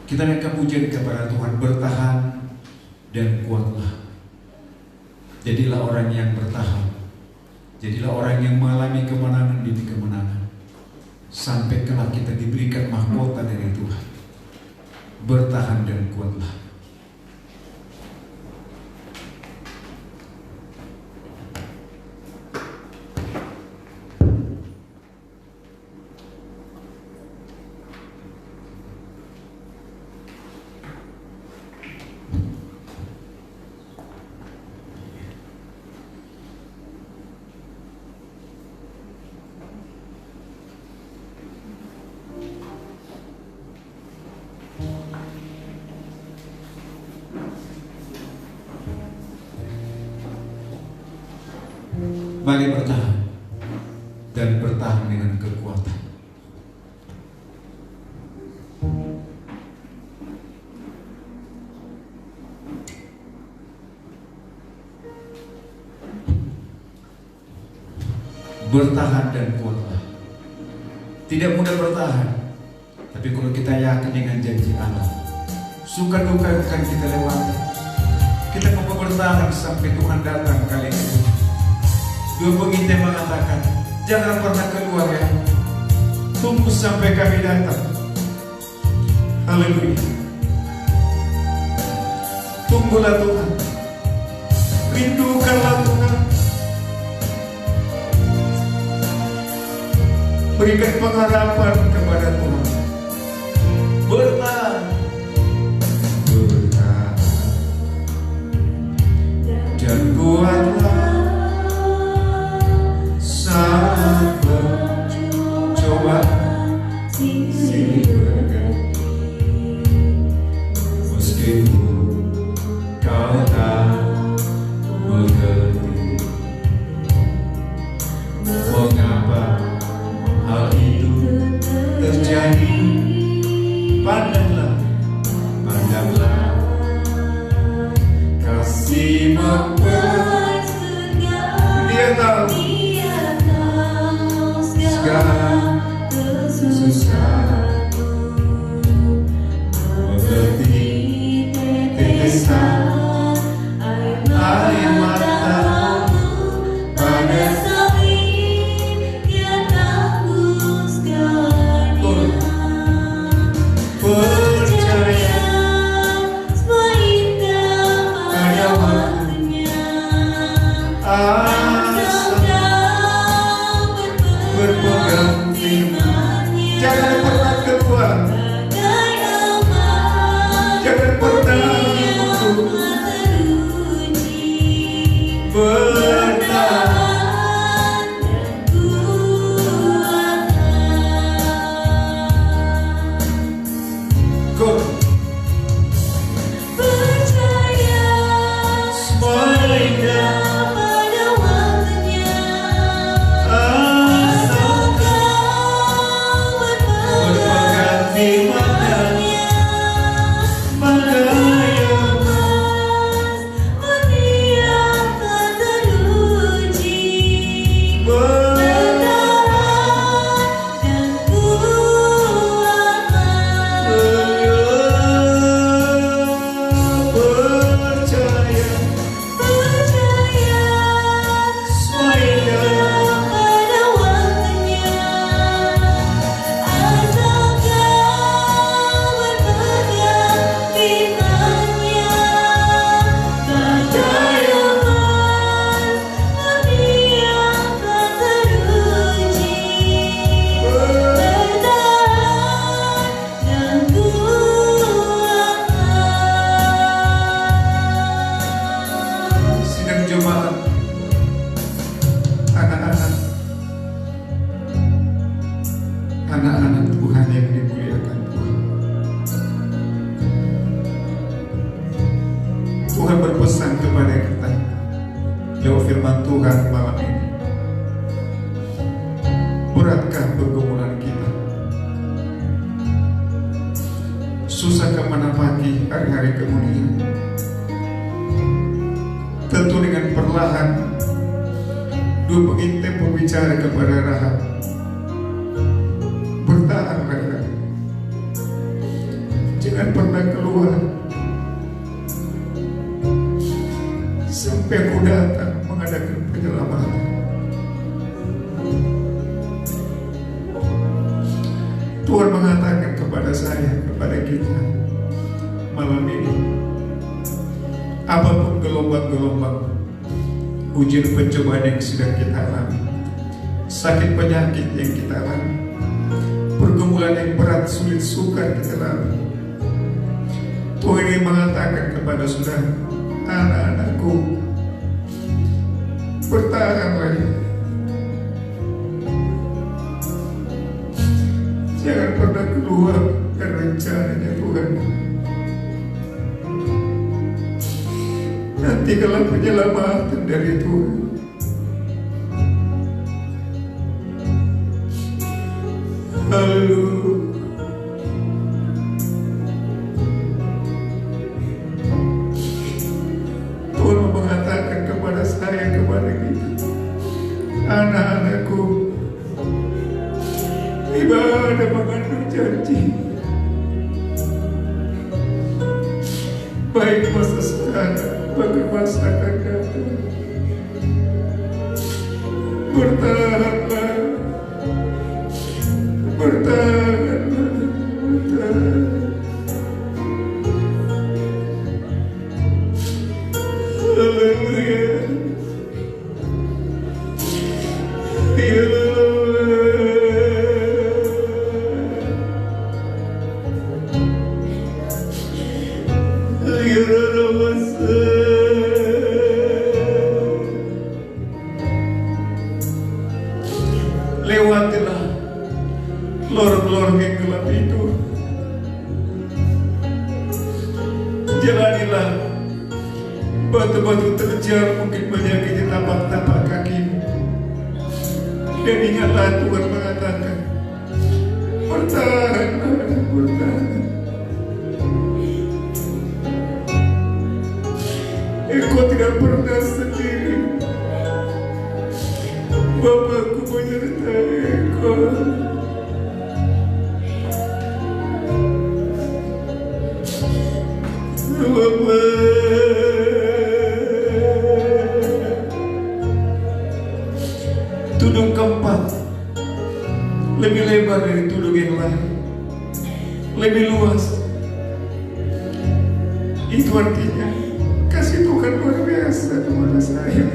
Kita naikkan pujian kepada Tuhan. Bertahan dan kuatlah. Jadilah orang yang bertahan. Jadilah orang yang mengalami kemenangan demi kemenangan, sampai kelak kita diberikan mahkota dari Tuhan. Bertahan dan kuatlah. Mari bertahan dan bertahan dengan kekuatan. Bertahan dan kuatlah. Tidak mudah bertahan, tapi kalau kita yakin dengan janji Allah, suka duka akan kita lewati. Kita mau bertahan sampai Tuhan datang kali ini. Dua pengintai mengatakan, jangan pernah keluar ya, tunggu sampai kami datang. Haleluya. Tunggulah Tuhan, rindukanlah Tuhan, berikan pengharapan kepada Tuhan. Bertahan dan kuatlah. Saat mencoba silih berganti, meskipun kau tak mengerti mengapa hal itu terjadi. Pandanglah kasih Dia tahu segala kesusahan, mengerti tetesan air matamu pada salib yang hapuskannya. Percaya semua indah pada waktunya. Berpegang firman-Nya, jangan pernah keluar, jangan pernah mundur. kepada kita lewat firman Tuhan malam ini. Beratkah pergumulan kita? Susahkah menapaki hari-hari kemudian? Tentu dengan perlahan dua pengintai berbicara kepada Rahab, bertahan Rahab, jangan pernah keluar sampai aku datang mengadakan penyelamatan. Tuhan mengatakan kepada saya, kepada kita malam ini, apapun gelombang-gelombang ujian pencobaan yang sedang kita alami, sakit penyakit yang kita alami, pergumulan yang berat, sulit, sukar kita alami, Tuhan ingin mengatakan kepada saudara, anak-anakku, bertahanlah. Jangan pernah keluar dari rencananya Tuhan. Nanti kalau penyelamatan dari Tuhan, haleluya. Tuhan mengatakan kepada saya, kepada kita, anak-anakku, ibadah mengandung janji, baik masa sekarang, bahkan masa akan datang. Bertahanlah, bertahanlah, bertahan. Haleluya. Lewatilah lorong-lorong yang gelap itu, jalanilah batu-batu terjal mungkin menyakiti tapak-tapak kakimu, dan ingatlah Tuhan mengatakan, bertahanlah, bertahan. Engkau tidak pernah sendiri, Bapakku menyertai engkau. Bapa, tudung keempat lebih lebar dari tudung yang lain, lebih luas. Itu artinya kasih Tuhan luar biasa kepada saya.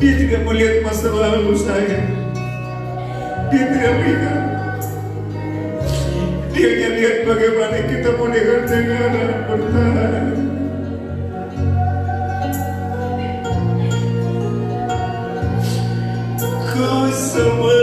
Dia tidak melihat masa lalu saya, dia tidak lihat, dia hanya lihat bagaimana kita mau dengan bertahan. Ku semua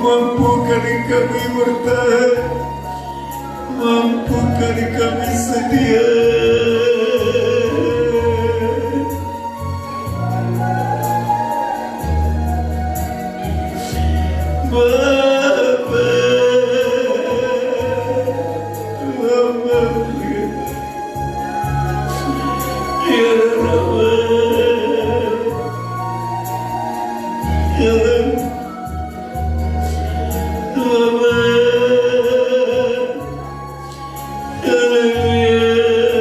mampukan kami bertahan, mampukan kami setia. Bapa, ya Hallelujah.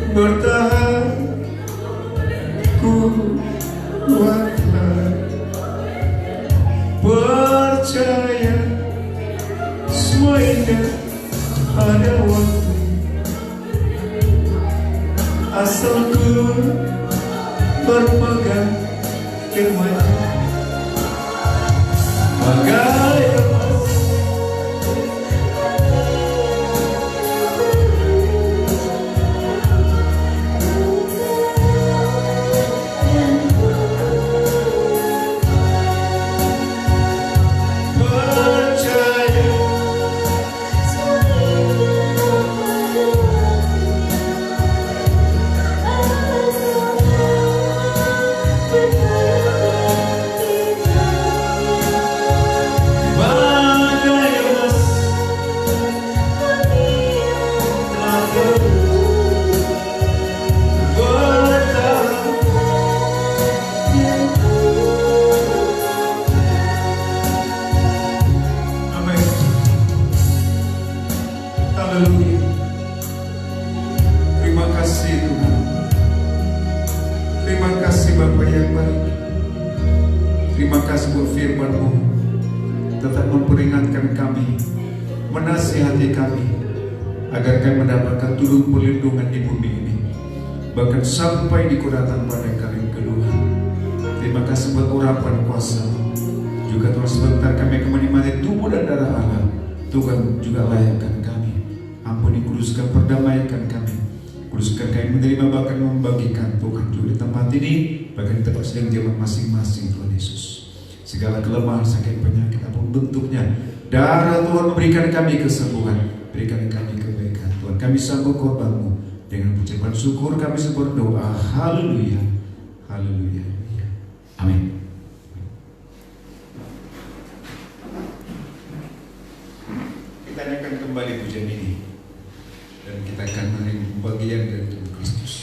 Bertahan, kuatlah, percaya semua indah ada waktu, asal ku berpegang firman bagai emas. Haleluya. Terima kasih Tuhan. Terima kasih Bapa yang baik. Terima kasih buat firman-Mu tetap memperingatkan kami, menasihati kami, agar kami mendapatkan turun perlindungan di bumi ini, bahkan sampai di kedatangan pada kali kedua. Terima kasih buat urapan kuasa, juga Tuhan sebentar kami akan menikmati tubuh dan darah Allah. Tuhan juga layakkan kami, ampuni, kuduskan, perdamaikan kami, kuduskan kami menerima bahkan membagikan Tuhan juga di tempat ini, bahkan di tempat sedang jemaat masing-masing. Tuhan Yesus, segala kelemahan, sakit, penyakit apapun bentuknya, darah Tuhan memberikan kami kesembuhan, berikan kami kebaikan. Tuhan, kami sambut korban-Mu dengan ucapan syukur, kami berdoa. Haleluya, haleluya, amin. Kita akan kembali pujian ini dan kita akan menerima bagian dari tubuh Kristus.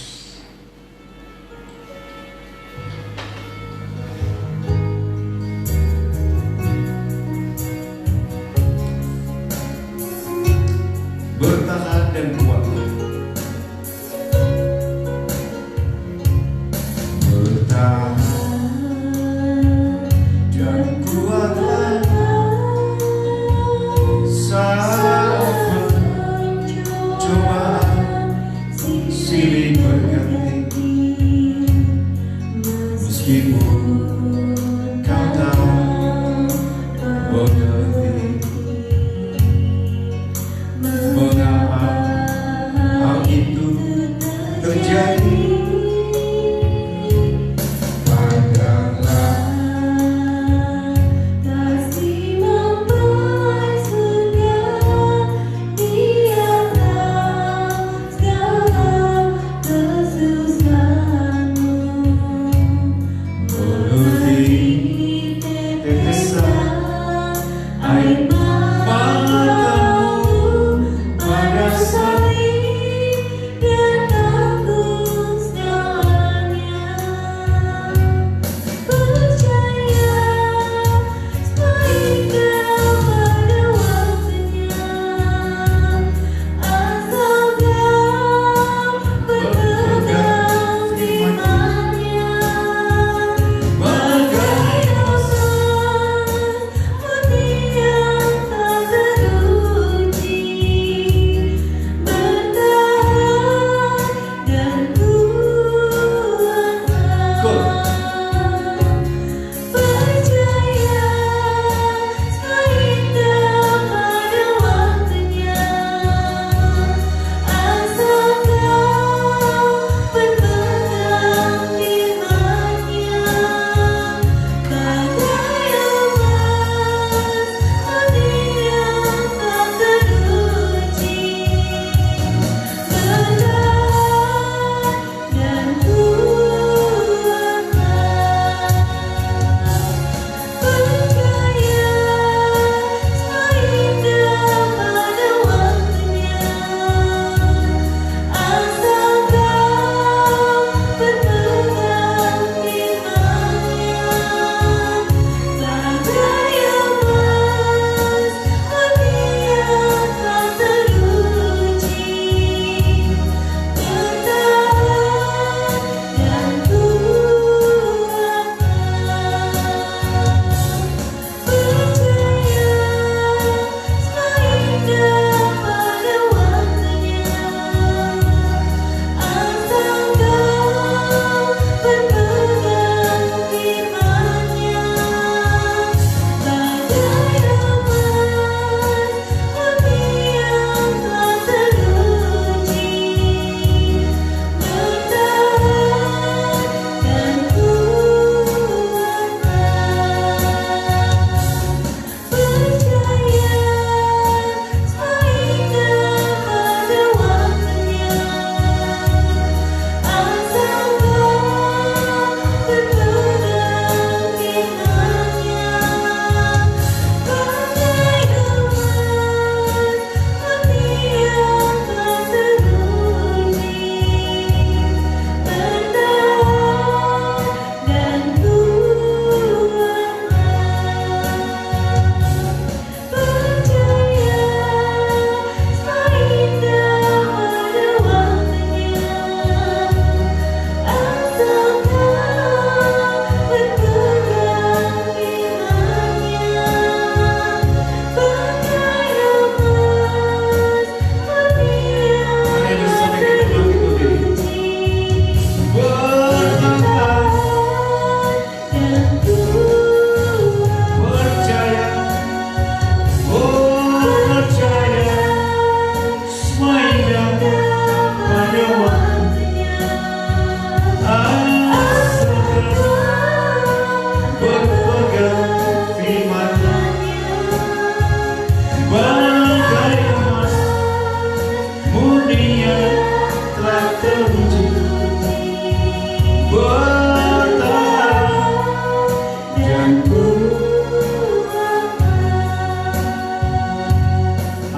Bertahan dan kuatlah. Bertahan dan kuatlah saat cobaan silih berganti, meskipun kau tahu mengerti mengapa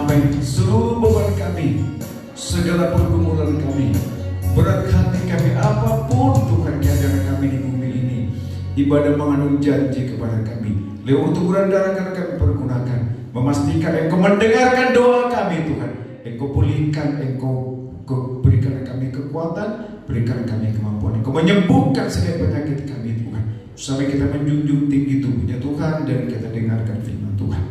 sampai seluruh beban kami, segala pergumulan kami, berat hati kami, apapun Tuhan keadaan kami di bumi ini, ibadah mengandung janji kepada kami. Lewat teguran darah kami pergunakan, memastikan Engkau mendengarkan doa kami Tuhan. Engkau pulihkan, Engkau berikan kami kekuatan, berikan kami kemampuan, Engkau menyembuhkan segala penyakit kami Tuhan. Sampai kita menjunjung tinggi tubuhnya Tuhan dan kita dengarkan firman Tuhan.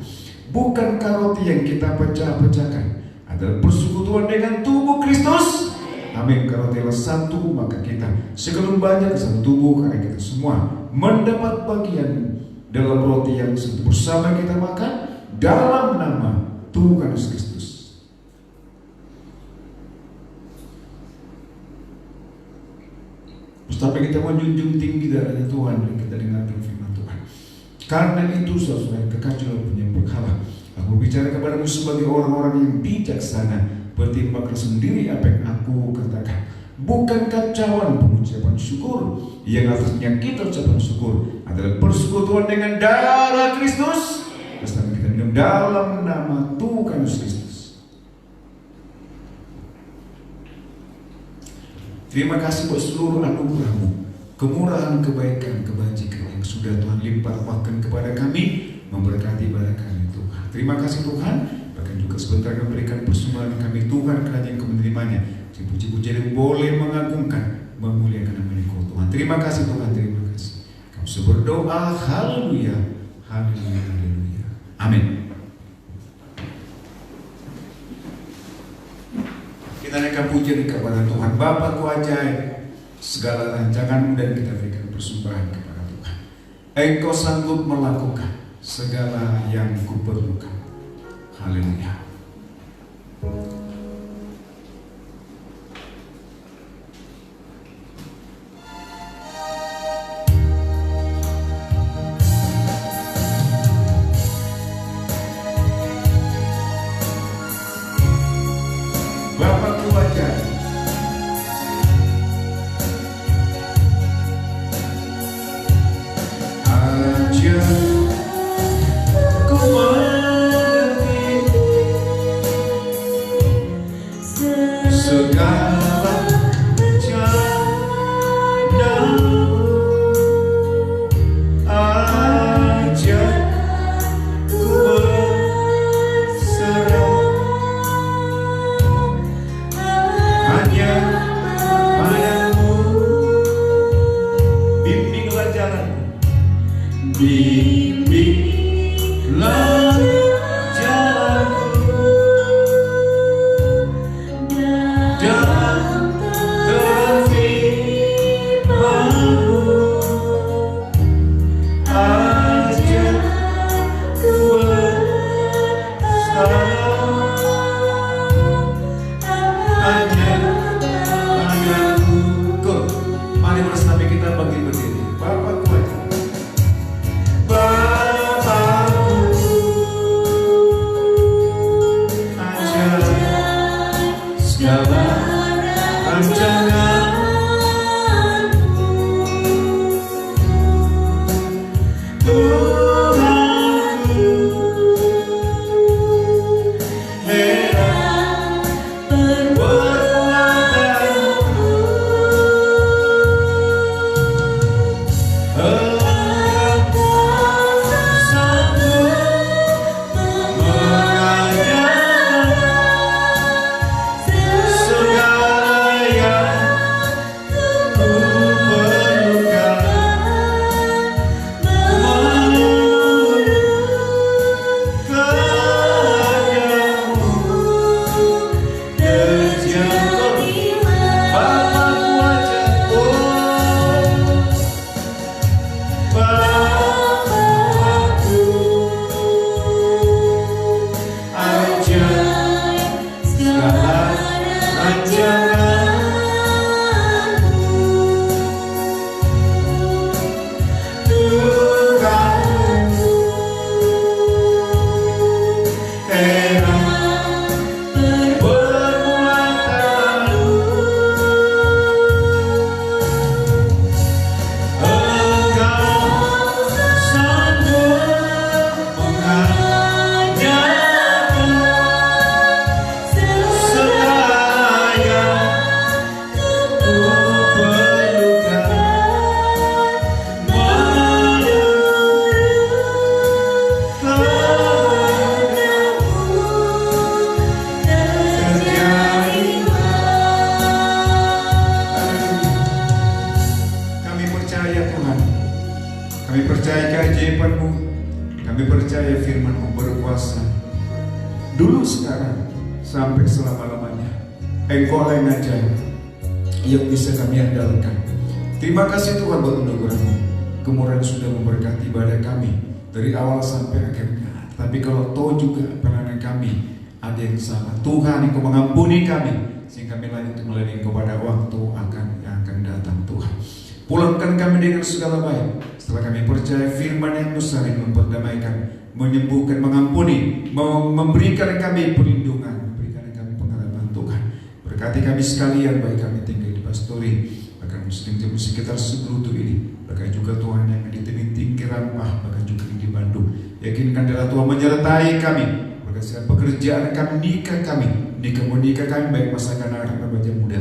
Bukankah roti yang kita pecah-pecahkan adalah persekutuan dengan tubuh Kristus? Amin. Kalau telah satu, maka kita sekelum banyak satu tubuh, karena kita semua mendapat bagian dalam roti yang bersama kita makan dalam nama Tuhan Yesus Kristus. Sampai kita menjunjung tinggi darahnya Tuhan dan kita dengarkan firman Tuhan. Karena itu saudara yang kekasih punya berhala, aku bicara kepadamu sebagai orang-orang yang bijaksana, pertimbangkan sendiri apa yang aku katakan. Bukankah cawan pengucapan syukur yang atasnya kita ucapan syukur adalah persekutuan dengan darah Kristus? Bersama kita minum dalam nama Tuhan Yesus Kristus. Terima kasih buat seluruh anugerah-Mu, kemurahan, kebaikan, kebajikan yang sudah Tuhan limpahkan kepada kami, memberkati ibadah kami Tuhan. Terima kasih Tuhan, bahkan juga sebentar memberikan persumbangan kami Tuhan, kerajaan Kau menerimanya. Puji-pujian yang boleh mengagungkan, memuliakan nama Engkau Tuhan. Terima kasih Tuhan, terima kasih. Kami berdoa, haleluya, haleluya, haleluya. Amin. Kita naikkan pujian kepada Tuhan. Bapa Ku ajaib, segala rancangan-Mu dan kita berikan persembahan kepada Tuhan. Engkau sanggup melakukan segala yang kuperlukan. Haleluya. dulu, sekarang, sampai selama-lamanya. Engkau lain aja yang bisa kami andalkan. Terima kasih Tuhan buat anugerah-Mu. Kemurahan sudah memberkati ibadah kami dari awal sampai akhirnya. Tapi kalau tahu juga pelayanan kami ada yang salah, Tuhan Engkau mengampuni kami sehingga kami layak untuk melayani Engkau pada waktu yang akan datang. Tuhan, pulangkan kami dengan segala baik setelah kami percaya firman yang saling memperdamaikan, menyembuhkan, mengampuni, memberikan kami perlindungan, memberikan kami pengharapan. Tuhan, berkati kami sekalian, baik kami tinggal di Pastori, bahkan muslim di sekitar Segurutu ini, bahkan juga Tuhan yang di Tinggi Rampah, bahkan juga di Bandung. Yakinkan adalah Tuhan menyertai kami, berkasihan pekerjaan kami, nikah menikah kami, baik pasangan anak remaja muda,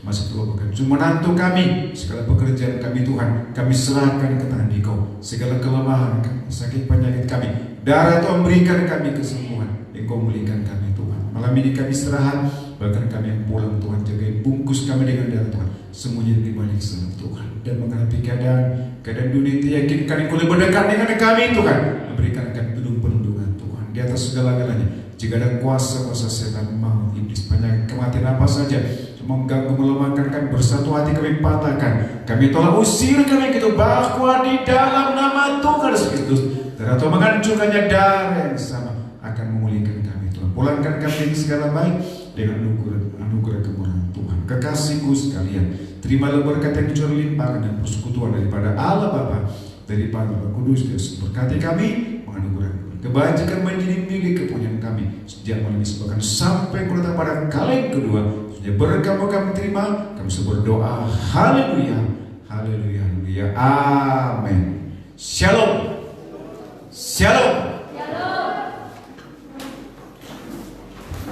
masih tua bahkan cuma menantu kami, segala pekerjaan kami Tuhan, kami serahkan ke tangan Engkau. Segala kelemahan kami, sakit penyakit kami, darah Tuhan berikan kami kesembuhan, Engkau memulihkan kami Tuhan. Malam ini kami istirahat, bahkan kami yang pulang Tuhan, jaga bungkus kami dengan darah Tuhan, semuanya di balik sana Tuhan, dan menghadapi keadaan dunia itu, yakinkan Engkau lebih dekat dengan kami Tuhan, memberikan kami perlindungan Tuhan di atas segala-galanya. Jika ada kuasa setan, maut, iblis, penyakit, kematian apa saja mengganggu, melemahkan kami, bersatu hati kami patahkan, kami tolak usir kami gitu, bahwa di dalam nama Tuhan Yesus Kristus darah Tuhan menghancurkannya, darah yang sama akan memulihkan kami Tuhan. Pulangkan kami segala baik dengan anugerah kemurahan Tuhan. Kekasihku sekalian, terimalah berkat yang limpahkan dan persekutuan daripada Allah Bapa, daripada Roh Kudus, Yesus berkati kami, menganugerahkan kebajikan menjadi milik kepunyaan kami sejak malam ini, bahkan sampai kedatangan pada kali yang kedua. Sudah berkat kami terima, kami berdoa. Haleluya, haleluya, haleluya, amin. Shalom, shalom.